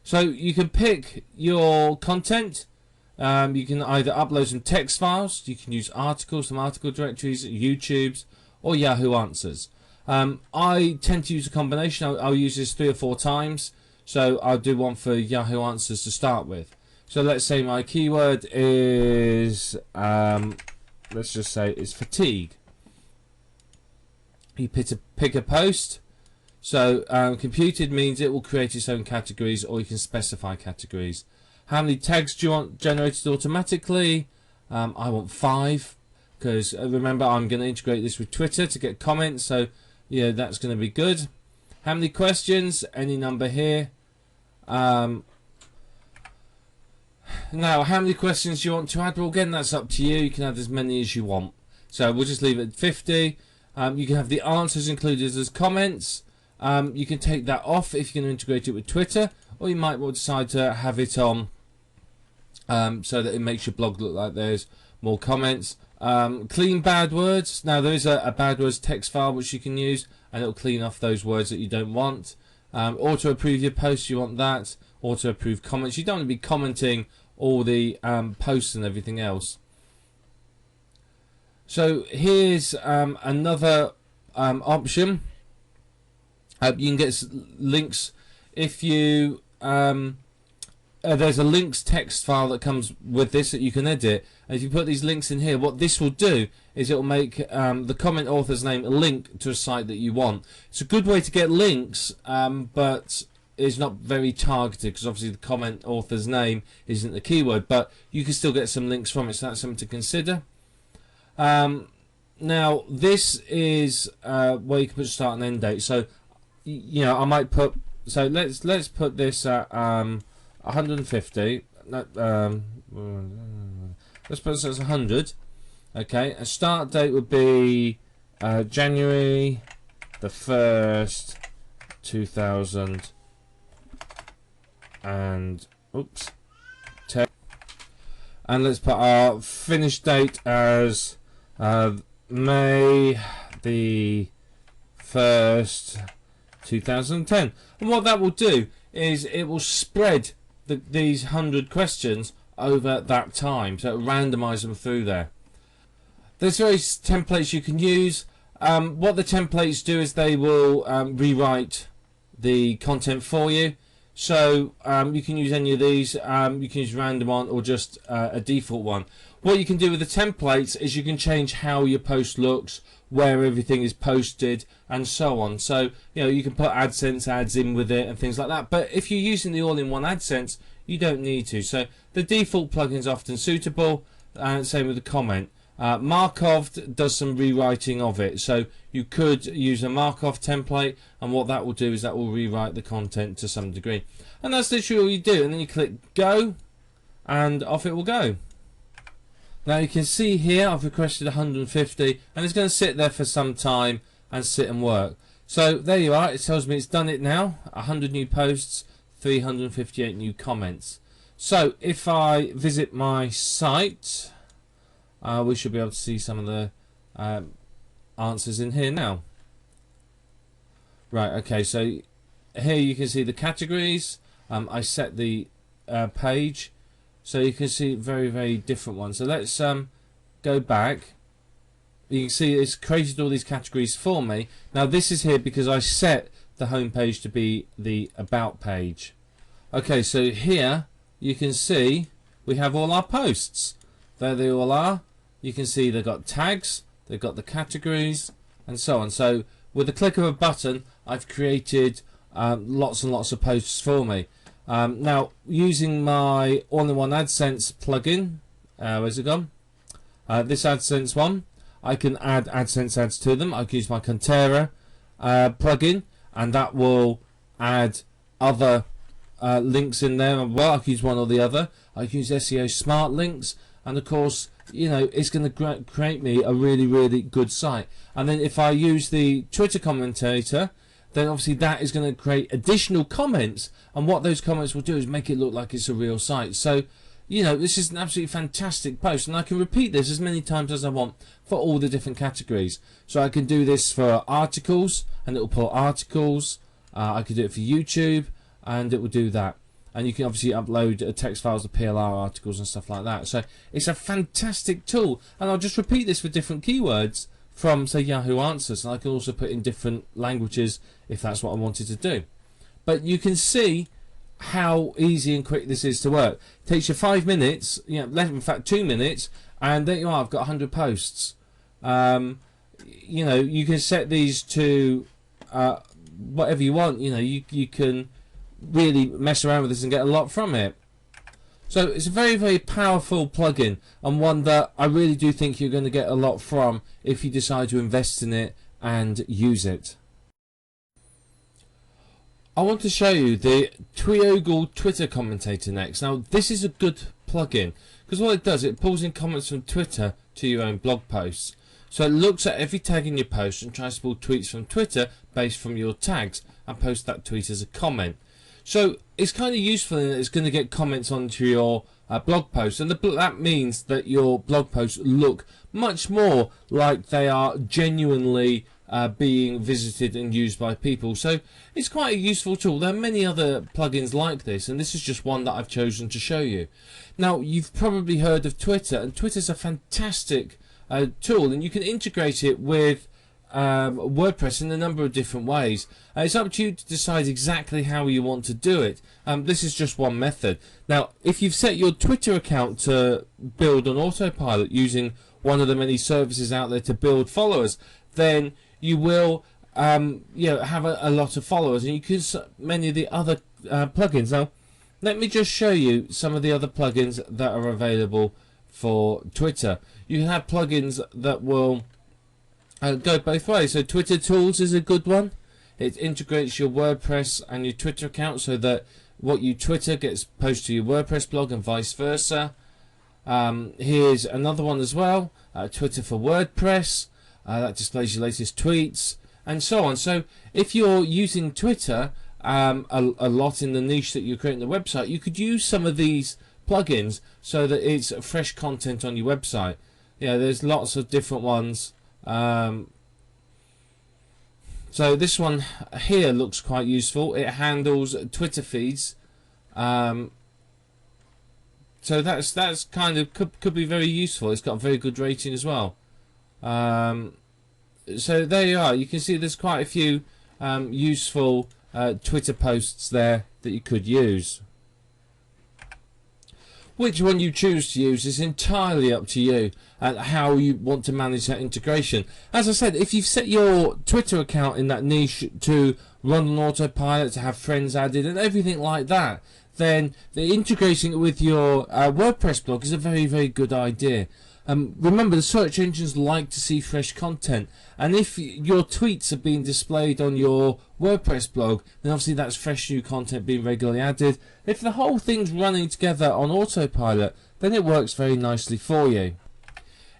[SPEAKER 1] So you can pick your content. You can either upload some text files, you can use articles, some article directories, YouTube's, or Yahoo Answers. I tend to use a combination. I'll use this 3 or 4 times. So I'll do one for Yahoo Answers to start with. So let's say my keyword is, let's just say it's fatigue. You pick a post. So computed means it will create its own categories, or you can specify categories. How many tags do you want generated automatically? I want 5, because remember I'm going to integrate this with Twitter to get comments, so yeah, that's going to be good. How many questions? Any number here. Now, how many questions do you want to add? Well, again, that's up to you. You can add as many as you want. So we'll just leave it at 50. You can have the answers included as comments. You can take that off if you're going to integrate it with Twitter, or you might well decide to have it on so that it makes your blog look like there's more comments. Clean bad words. Now, there is a bad words text file which you can use, and it'll clean off those words that you don't want. Auto approve your posts, you want that. Auto approve comments. You don't want to be commenting all the posts and everything else. So here's another option. You can get links if you there's a links text file that comes with this that you can edit, and if you put these links in here, what this will do is it will make the comment author's name a link to a site that you want. It's a good way to get links, but it's not very targeted because obviously the comment author's name isn't the keyword, but you can still get some links from it, so that's something to consider. Now this is where you can put start and end date. So you know, I might put, so let's put this at 150. Let's put this as 100. Okay, a start date would be January the 1st, 2000 and 10. And let's put our finish date as May the 1st, 2010. And what that will do is it will spread these 100 questions over that time, so it'll randomize them through there. There's various templates you can use. What the templates do is they will rewrite the content for you. So you can use any of these. You can use random one or just a default one. What you can do with the templates is you can change how your post looks, where everything is posted, and so on. So you know, you can put AdSense ads in with it and things like that. But if you're using the all-in-one AdSense, you don't need to. So the default plugin is often suitable, and same with the comment. Markov does some rewriting of it, so you could use a Markov template, and what that will do is that will rewrite the content to some degree. And that's literally all you do, and then you click go, and off it will go. Now you can see here I've requested 150, and it's going to sit there for some time and sit and work. So there you are, it tells me it's done it now. 100 new posts, 358 new comments. So if I visit my site, we should be able to see some of the answers in here now. Right, okay, so here you can see the categories. I set the page, so you can see very, very different ones. So let's go back. You can see it's created all these categories for me. Now this is here because I set the home page to be the about page. Okay, so here you can see we have all our posts. There they all are. You can see they've got tags, they've got the categories, and so on. So with the click of a button, I've created lots and lots of posts for me. Now, using my all-in-one AdSense plugin, where's it gone? This AdSense one, I can add AdSense ads to them. I can use my Contera plugin, and that will add other links in there. Well, I can use one or the other. I can use SEO Smart Links, and of course, you know, it's going to create me a really, really good site. And then if I use the Twitter commentator, then obviously that is going to create additional comments, and what those comments will do is make it look like it's a real site. So, you know, this is an absolutely fantastic post, and I can repeat this as many times as I want for all the different categories. So I can do this for articles, and it will pull articles. I could do it for YouTube, and it will do that. And you can obviously upload text files to PLR articles and stuff like that. So it's a fantastic tool, and I'll just repeat this for different keywords from, say, Yahoo Answers, and I can also put in different languages if that's what I wanted to do. But you can see how easy and quick this is to work. It takes you 5 minutes, you know, in fact 2 minutes, and there you are. I've got 100 posts. You know, you can set these to whatever you want. You know, you can really mess around with this and get a lot from it. So it's a very, very powerful plugin, and one that I really do think you're going to get a lot from if you decide to invest in it and use it. I want to show you the Tweogle Twitter commentator next. Now this is a good plugin because what it does, it pulls in comments from Twitter to your own blog posts. So it looks at every tag in your post and tries to pull tweets from Twitter based from your tags and post that tweet as a comment. So it's kind of useful in that it's going to get comments onto your blog post, and that means that your blog posts look much more like they are genuinely being visited and used by people. So it's quite a useful tool. There are many other plugins like this, and this is just one that I've chosen to show you. Now, you've probably heard of Twitter, and Twitter's a fantastic tool, and you can integrate it with WordPress in a number of different ways. It's up to you to decide exactly how you want to do it. This is just one method. Now, if you've set your Twitter account to build on autopilot using one of the many services out there to build followers, then you will have a lot of followers, and you can use many of the other plugins. Now, let me just show you some of the other plugins that are available for Twitter. You can have plugins that will go both ways. So Twitter Tools is a good one. It integrates your WordPress and your Twitter account so that what you Twitter gets posted to your WordPress blog and vice versa. Here's another one as well, Twitter for WordPress. That displays your latest tweets and so on. So if you're using Twitter a lot in the niche that you're creating the website, you could use some of these plugins so that it's fresh content on your website. Yeah, there's lots of different ones. So this one here looks quite useful. It handles Twitter feeds. So that's kind of could be very useful. It's got a very good rating as well. So there you are. You can see there's quite a few useful Twitter posts there that you could use. Which one you choose to use is entirely up to you and how you want to manage that integration. As I said, if you've set your Twitter account in that niche to run on autopilot, to have friends added and everything like that, then integrating it with your WordPress blog is a very, very good idea. Remember, the search engines like to see fresh content, and if your tweets are being displayed on your WordPress blog, then obviously that's fresh new content being regularly added. If the whole thing's running together on autopilot, then it works very nicely for you.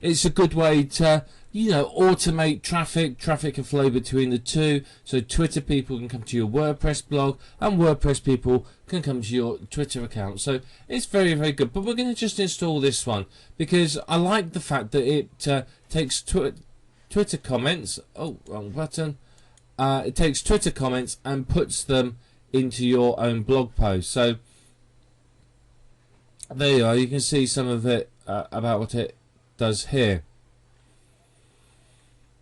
[SPEAKER 1] It's a good way to, automate traffic can flow between the two, so Twitter people can come to your WordPress blog and WordPress people can come to your Twitter account. So it's very, very good. But we're going to just install this one because I like the fact that it takes Twitter comments. Oh, wrong button. It takes Twitter comments and puts them into your own blog post. So there you are. You can see some of it about what it does here.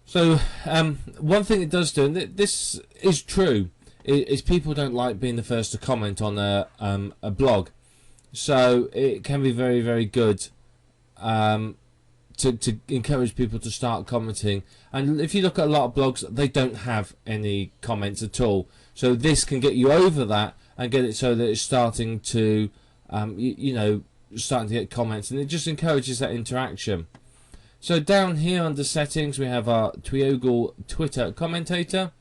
[SPEAKER 1] So one thing it does do, and this is true, is people don't like being the first to comment on a blog. So it can be very, very good to encourage people to start commenting. And if you look at a lot of blogs, they don't have any comments at all. So this can get you over that and get it so that it's starting to, starting to get comments, and it just encourages that interaction. So down here under settings we have our Tweogle Twitter commentator.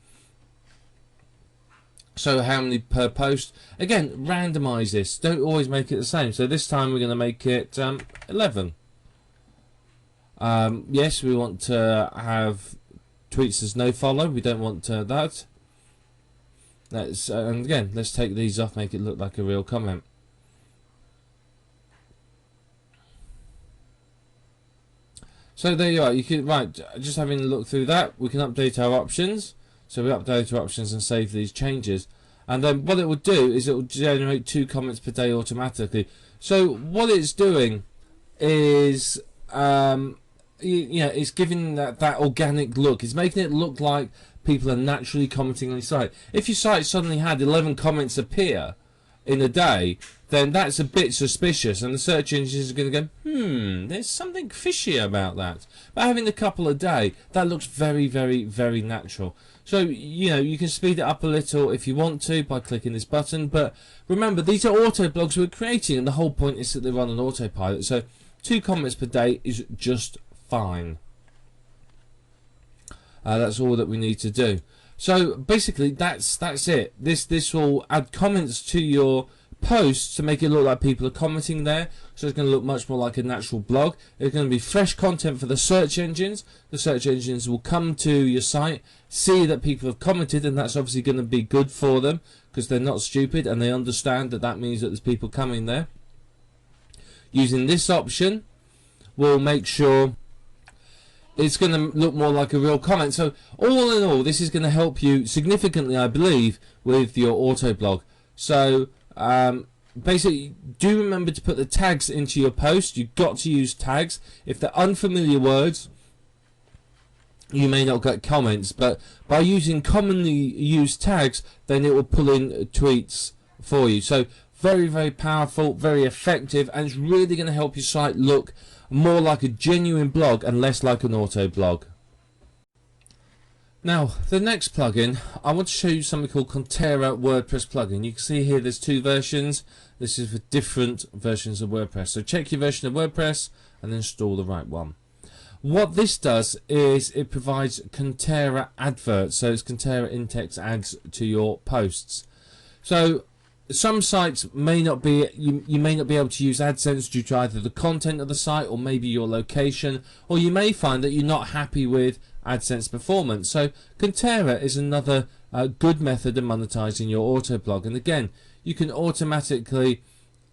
[SPEAKER 1] So how many per post? Again, randomize this. Don't always make it the same. So this time we're going to make it 11. Yes, we want to have tweets as no follow. We don't want that. And again, let's take these off, make it look like a real comment. So there you are. You can, just having a look through that, we can update our options. So we update our options and save these changes. And then what it will do is it will generate 2 comments per day automatically. So what it's doing is, it's giving that organic look. It's making it look like people are naturally commenting on your site. If your site suddenly had 11 comments appear in a day, then that's a bit suspicious, and the search engines are going to go, there's something fishy about that. But having a couple a day, that looks very, very, very natural. So, you can speed it up a little if you want to by clicking this button, but remember, these are auto blogs we're creating, and the whole point is that they run on autopilot. So 2 comments per day is just fine. That's all that we need to do. So basically, that's it. This will add comments to your posts to make it look like people are commenting there. So it's going to look much more like a natural blog. It's going to be fresh content for the search engines. The search engines will come to your site, see that people have commented, and that's obviously going to be good for them because they're not stupid and they understand that that means that there's people coming there. Using this option, we'll make sure it's going to look more like a real comment. So all in all, this is going to help you significantly, I believe, with your auto blog. So basically, do remember to put the tags into your post. You've got to use tags. If they're unfamiliar words, you may not get comments, but by using commonly used tags, then it will pull in tweets for you. So very, very powerful, very effective, and it's really going to help your site look more like a genuine blog and less like an auto blog. Now, the next plugin, I want to show you something called Kontera WordPress plugin. You can see here there's two versions. This is for different versions of WordPress. So check your version of WordPress and install the right one. What this does is it provides Kontera adverts. So it's Kontera in-text ads to your posts. So some sites may not be, you may not be able to use AdSense due to either the content of the site or maybe your location, or you may find that you're not happy with AdSense performance. So Kontera is another good method of monetizing your auto blog, and again, you can automatically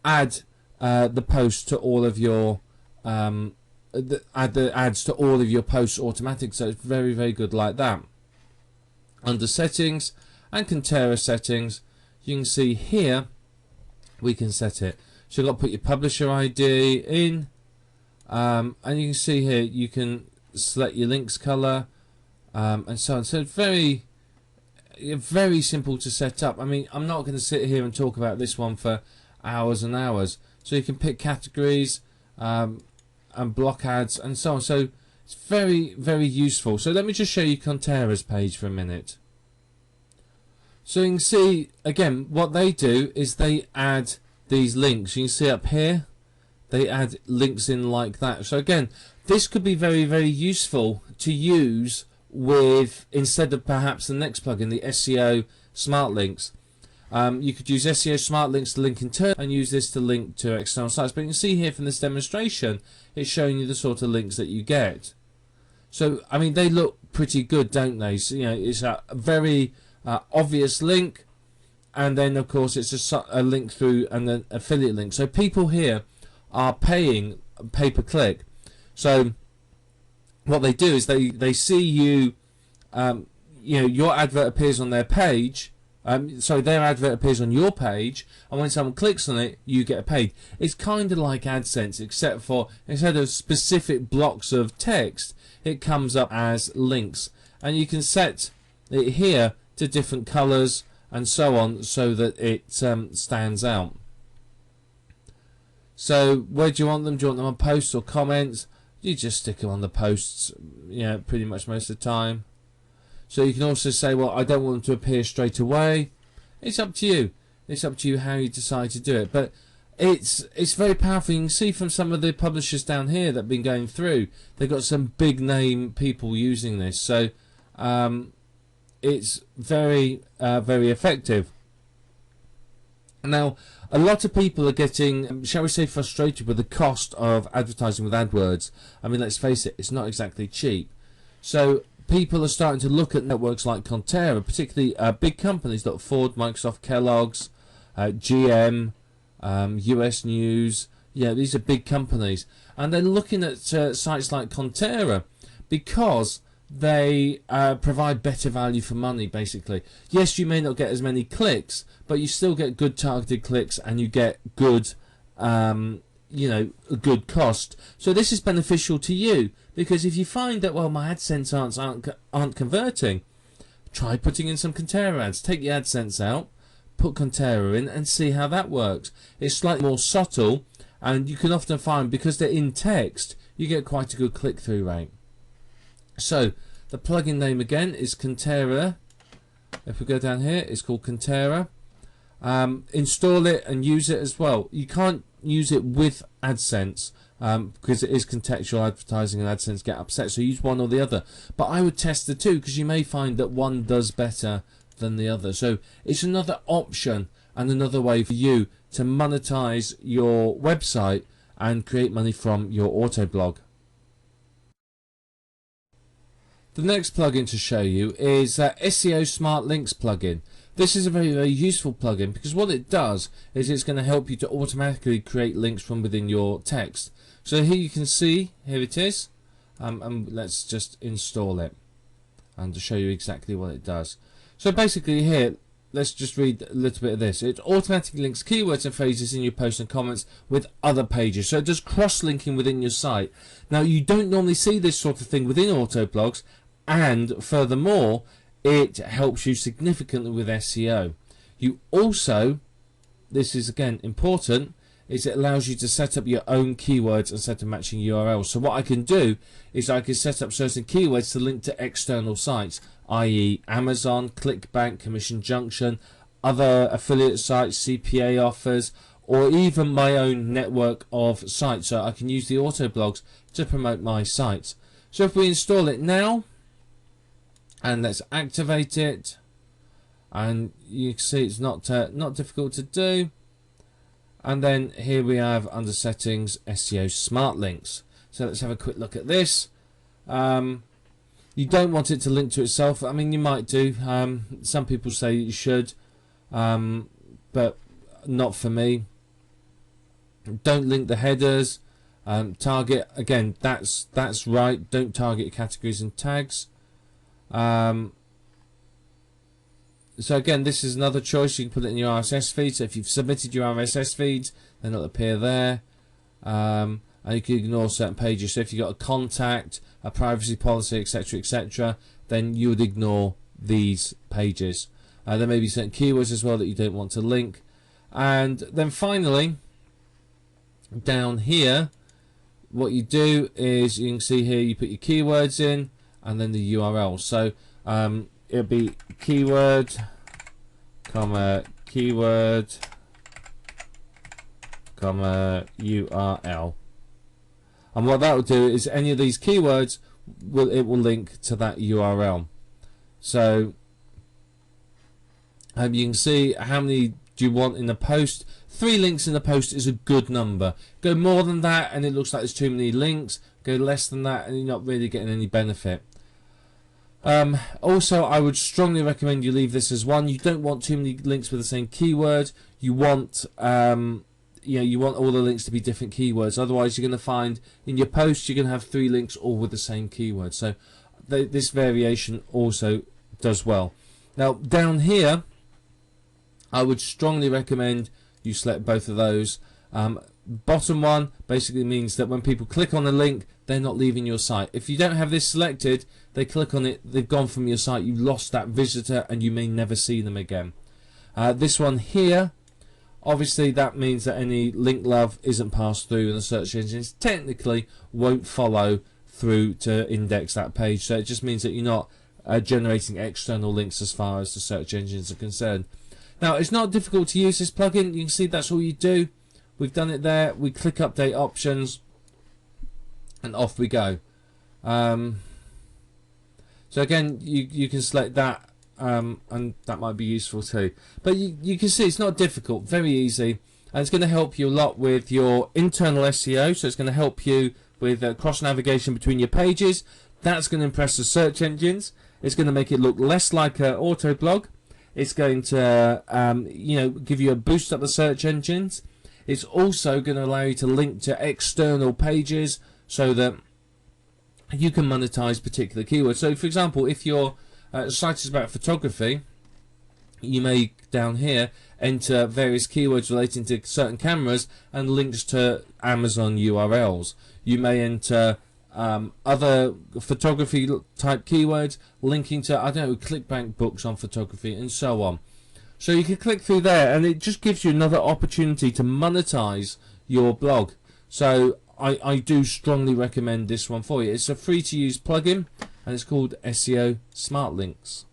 [SPEAKER 1] add the post to all of your add the ads to all of your posts automatic. So it's very, very good like that. Under settings and Kontera settings, you can see here we can set it. So you've got to put your publisher ID in, and you can see here you can select your links color, and so on. So it's very, very simple to set up. I mean, I'm not going to sit here and talk about this one for hours and hours. So you can pick categories and block ads and so on. So it's very, very useful. So let me just show you Kontera's page for a minute. So you can see again what they do is they add these links. You can see up here they add links in like that. So again, this could be very, very useful to use with, instead of perhaps the next plugin, the SEO Smart Links. You could use SEO Smart Links to link internal and use this to link to external sites. But you can see here from this demonstration, it's showing you the sort of links that you get. So I mean, they look pretty good, don't they? So, you know, it's a very obvious link, and then of course it's a link through and an affiliate link. So people here are paying pay-per-click. So what they do is they see you, you know, your advert appears on their page. So their advert appears on your page, and when someone clicks on it, you get paid. It's kind of like AdSense, except for instead of specific blocks of text, it comes up as links, and you can set it here to different colors and so on, so that it stands out. So where do you want them? Do you want them on posts or comments? You just stick them on the posts, you know, pretty much most of the time. So you can also say, well, I don't want them to appear straight away. It's up to you. It's up to you how you decide to do it. But it's very powerful. You can see from some of the publishers down here that have been going through, they've got some big name people using this. So it's very, very effective. Now, a lot of people are getting, shall we say, frustrated with the cost of advertising with AdWords. I mean, let's face it, it's not exactly cheap. So people are starting to look at networks like Kontera, particularly big companies like Ford, Microsoft, Kellogg's, GM, US News. Yeah, these are big companies. And they're looking at sites like Kontera because they provide better value for money, basically. Yes, you may not get as many clicks, but you still get good targeted clicks, and you get good, you know, a good cost. So this is beneficial to you, because if you find that, well, my AdSense aren't converting, try putting in some Kontera ads. Take your AdSense out, put Kontera in, and see how that works. It's slightly more subtle, and you can often find, because they're in text, you get quite a good click-through rate. So the plugin name again is Kontera. If we go down here, it's called Kontera. Install it and use it as well. You can't use it with AdSense, because it is contextual advertising and AdSense get upset, so use one or the other. But I would test the two, because you may find that one does better than the other. So it's another option and another way for you to monetize your website and create money from your Autoblog. The next plugin to show you is SEO Smart Links plugin. This is a very, very useful plugin, because what it does is it's going to help you to automatically create links from within your text. So here you can see, here it is, and let's just install it and to show you exactly what it does. So basically here, let's just read a little bit of this. It automatically links keywords and phrases in your posts and comments with other pages. So it does cross-linking within your site. Now, you don't normally see this sort of thing within Autoblogs, and furthermore, it helps you significantly with SEO. You also, this is again important, is it allows you to set up your own keywords and set a matching URL. So what I can do is I can set up certain keywords to link to external sites, i.e. Amazon, ClickBank, Commission Junction, other affiliate sites, CPA offers, or even my own network of sites. So I can use the Autoblogs to promote my sites. So if we install it now, and let's activate it, and you can see it's not difficult to do. And then here we have under settings SEO Smart Links. So let's have a quick look at this. You don't want it to link to itself. I mean, you might do. Some people say you should, but not for me. Don't link the headers. Target, again, that's right. Don't target categories and tags. So again, this is another choice. You can put it in your RSS feed. So if you've submitted your RSS feeds, then it'll appear there. And you can ignore certain pages. So if you've got a contact, a privacy policy, etc., etc., then you would ignore these pages. There may be certain keywords as well that you don't want to link. And then finally, down here, what you do is, you can see here, you put your keywords in and then the URL. So it'll be keyword, comma, keyword, comma, URL. And what that will do is any of these keywords will link to that URL. So you can see how many do you want in the post. 3 links in the post is a good number. Go more than that and it looks like there's too many links. Go less than that and you're not really getting any benefit. Also, I would strongly recommend you leave this as 1. You don't want too many links with the same keyword. You want you want all the links to be different keywords. Otherwise, you're going to find in your post you're going to have 3 links all with the same keyword. So this variation also does well. Now down here, I would strongly recommend you select both of those. Bottom one basically means that when people click on a link, they're not leaving your site. If you don't have this selected, they click on it, they've gone from your site, you've lost that visitor and you may never see them again. This one here, obviously that means that any link love isn't passed through and the search engines technically won't follow through to index that page. So it just means that you're not generating external links as far as the search engines are concerned. Now, it's not difficult to use this plugin. You can see that's all you do. We've done it there. We click update options and off we go. So again, you can select that and that might be useful too. But you can see it's not difficult, very easy, and it's going to help you a lot with your internal SEO. So it's going to help you with cross navigation between your pages. That's going to impress the search engines. It's going to make it look less like an Autoblog. It's going to give you a boost up the search engines. It's also going to allow you to link to external pages so that you can monetize particular keywords. So for example, if your site is about photography, you may down here enter various keywords relating to certain cameras and links to Amazon URLs. You may enter other photography type keywords linking to, I don't know, ClickBank books on photography and so on. So you can click through there and it just gives you another opportunity to monetize your blog. So I do strongly recommend this one for you. It's a free to use plugin and it's called SEO Smart Links.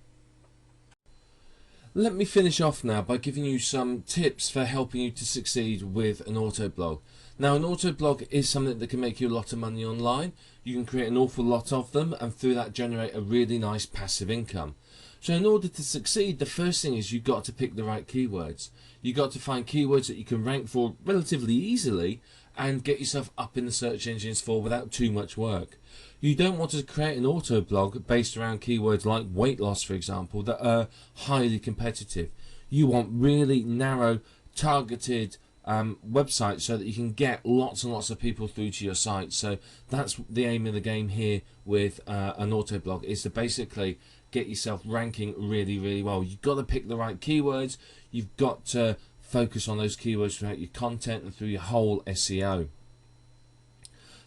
[SPEAKER 1] Let me finish off now by giving you some tips for helping you to succeed with an auto blog. Now, an auto blog is something that can make you a lot of money online. You can create an awful lot of them and through that generate a really nice passive income. So in order to succeed, the first thing is you've got to pick the right keywords. You've got to find keywords that you can rank for relatively easily and get yourself up in the search engines for without too much work. You don't want to create an auto blog based around keywords like weight loss, for example, that are highly competitive. You want really narrow, targeted websites so that you can get lots and lots of people through to your site. So that's the aim of the game here with an auto blog, is to basically get yourself ranking really, really well. You've got to pick the right keywords. You've got to focus on those keywords throughout your content and through your whole SEO.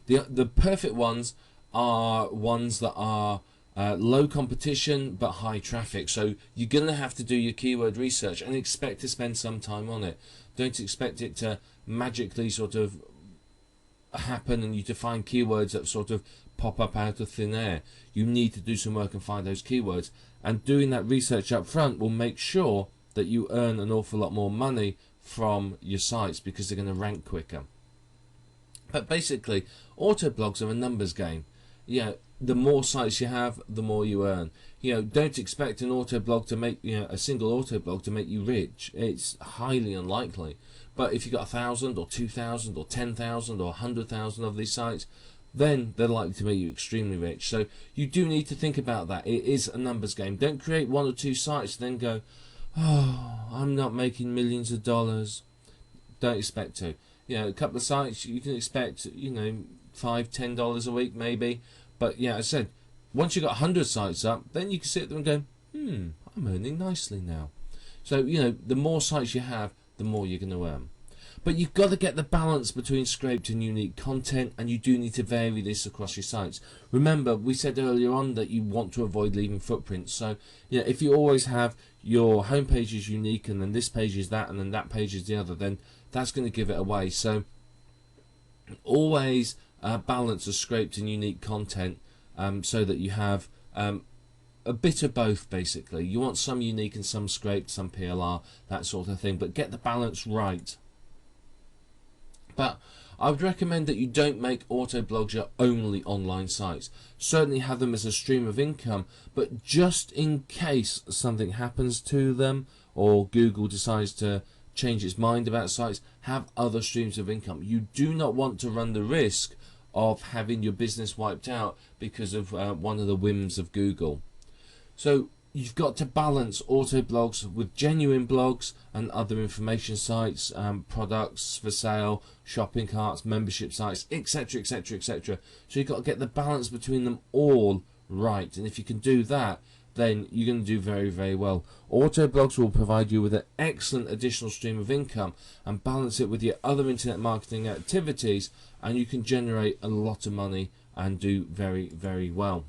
[SPEAKER 1] The perfect ones are ones that are low competition but high traffic. So you're going to have to do your keyword research and expect to spend some time on it. Don't expect it to magically sort of happen and you to find keywords that sort of pop up out of thin air. You need to do some work and find those keywords, and doing that research up front will make sure that you earn an awful lot more money from your sites because they're going to rank quicker. But basically, auto blogs are a numbers game. The more sites you have, the more you earn. Don't expect an auto blog to make, a single auto blog to make you rich. It's highly unlikely. But if you've got 1,000 or 2,000 or 10,000 or 100,000 of these sites, then they're likely to make you extremely rich. So you do need to think about that. It is a numbers game. Don't create one or two sites and then go, oh, I'm not making millions of dollars. Don't expect to. A couple of sites you can expect, $5, $10 a week maybe. But yeah, I said, once you've got 100 sites up, then you can sit there and go, I'm earning nicely now. So, the more sites you have, the more you're going to earn. But you've got to get the balance between scraped and unique content, and you do need to vary this across your sites. Remember, we said earlier on that you want to avoid leaving footprints. So, if you always have your home page is unique, and then this page is that, and then that page is the other, then that's going to give it away. So, always balance of scraped and unique content so that you have a bit of both. Basically, you want some unique and some scraped, some PLR, that sort of thing, but get the balance right. But I would recommend that you don't make auto blogs your only online sites. Certainly have them as a stream of income, but just in case something happens to them or Google decides to change its mind about sites, have other streams of income. You do not want to run the risk of having your business wiped out because of one of the whims of Google. So you've got to balance auto blogs with genuine blogs and other information sites, products for sale, shopping carts, membership sites, etc, etc, etc. So you've got to get the balance between them all right, and if you can do that, then you're going to do very, very well. Auto blogs will provide you with an excellent additional stream of income and balance it with your other internet marketing activities, and you can generate a lot of money and do very, very well.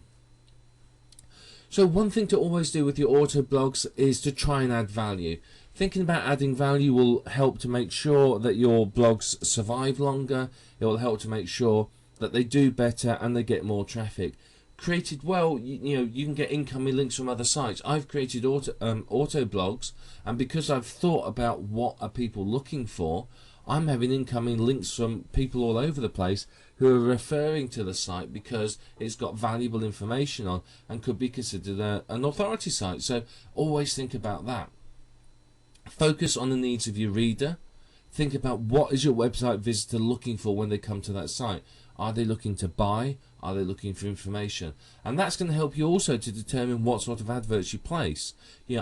[SPEAKER 1] So one thing to always do with your auto blogs is to try and add value. Thinking about adding value will help to make sure that your blogs survive longer. It will help to make sure that they do better and they get more traffic. Created well, you can get incoming links from other sites. I've created auto blogs, and because I've thought about what are people looking for, I'm having incoming links from people all over the place who are referring to the site because it's got valuable information on and could be considered an authority site. So always think about that. Focus on the needs of your reader. Think about what is your website visitor looking for when they come to that site. Are they looking to buy? Are they looking for information? And that's going to help you also to determine what sort of adverts you place.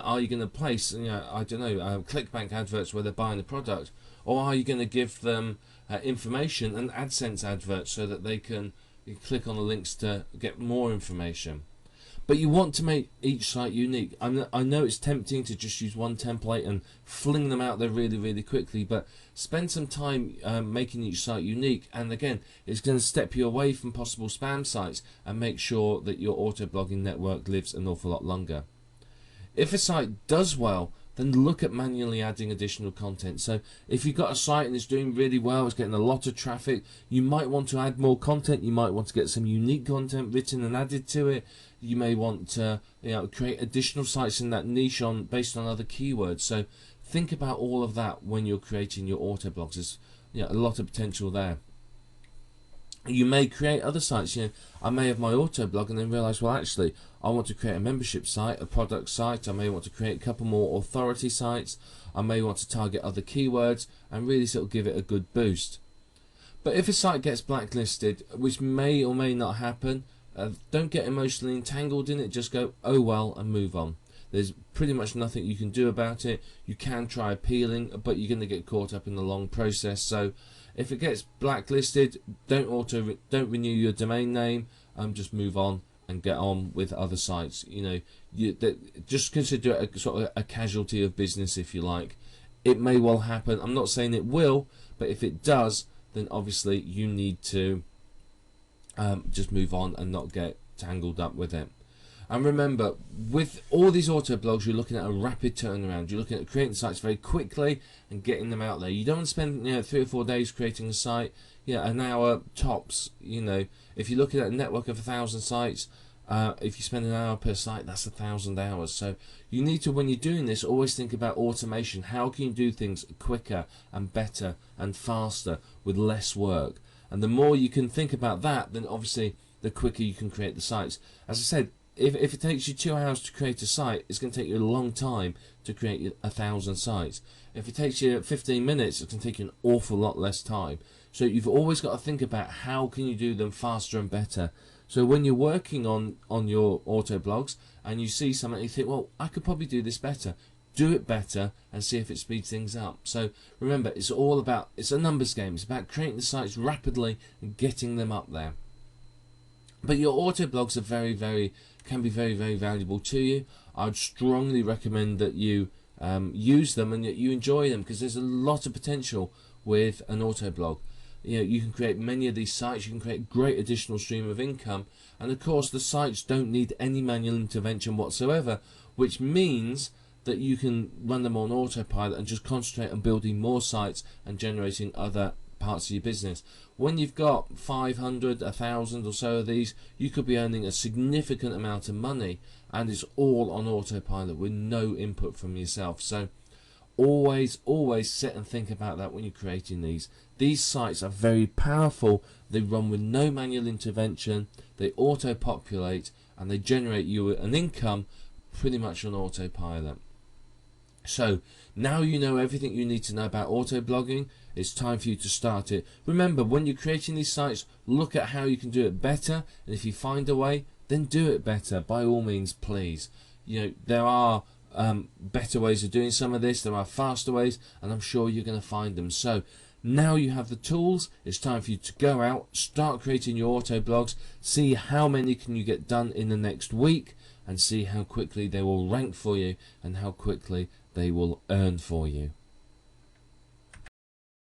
[SPEAKER 1] Are you going to place, I don't know, ClickBank adverts where they're buying a product, or are you going to give them information and AdSense adverts so that they can click on the links to get more information? But you want to make each site unique. I know it's tempting to just use one template and fling them out there really, really quickly, but spend some time making each site unique, and again, it's going to step you away from possible spam sites and make sure that your auto blogging network lives an awful lot longer. If a site does well then look at manually adding additional content. So if you've got a site and it's doing really well, it's getting a lot of traffic, you might want to add more content. You might want to get some unique content written and added to it. You may want to create additional sites in that niche based on other keywords. So think about all of that when you're creating your auto blogs. There's a lot of potential there. You may create other sites. I may have my auto blog and then realize, well, actually I want to create a membership site, a product site. I may want to create a couple more authority sites. I may want to target other keywords and really sort of give it a good boost. But if a site gets blacklisted, which may or may not happen, don't get emotionally entangled in it. Just go, oh well, and move on. There's pretty much nothing you can do about it. You can try appealing, but you're going to get caught up in the long process. So if it gets blacklisted, don't renew your domain name. Just move on and get on with other sites. Just consider it a sort of a casualty of business, if you like. It may well happen. I'm not saying it will, but if it does, then obviously you need to just move on and not get tangled up with it. And remember, with all these auto blogs, you're looking at a rapid turnaround. You're looking at creating sites very quickly and getting them out there. You don't want to spend 3 or 4 days creating a site. An hour tops. If you're looking at a network of 1,000 sites, if you spend an hour per site, that's 1,000 hours. So you need to, when you're doing this, always think about automation. How can you do things quicker and better and faster with less work? And the more you can think about that, then obviously the quicker you can create the sites. As I said, if it takes you 2 hours to create a site, it's going to take you a long time to create 1,000 sites. If it takes you 15 minutes, it's going to take you an awful lot less time. So you've always got to think about how can you do them faster and better. So when you're working on your auto blogs and you see something, you think, well, I could probably do this better. Do it better and see if it speeds things up. So remember, it's a numbers game. It's about creating the sites rapidly and getting them up there. But your auto blogs are can be very, very valuable to you. I'd strongly recommend that you use them and that you enjoy them, because there's a lot of potential with an auto blog. You can create many of these sites. You can create a great additional stream of income, and of course the sites don't need any manual intervention whatsoever, which means that you can run them on autopilot and just concentrate on building more sites and generating other parts of your business. When you've got 500, 1,000 or so of these, you could be earning a significant amount of money, and it's all on autopilot with no input from yourself. So always sit and think about that when you're creating these. These sites are very powerful. They run with no manual intervention, they auto-populate, and they generate you an income pretty much on autopilot. So now you know everything you need to know about auto blogging. It's time for you to start it. Remember, when you're creating these sites, look at how you can do it better, and if you find a way, then do it better. By all means, please. There are better ways of doing some of this. There are faster ways, and I'm sure you're going to find them. So now you have the tools. It's time for you to go out, start creating your auto blogs, see how many can you get done in the next week, and see how quickly they will rank for you and how quickly they will earn for you.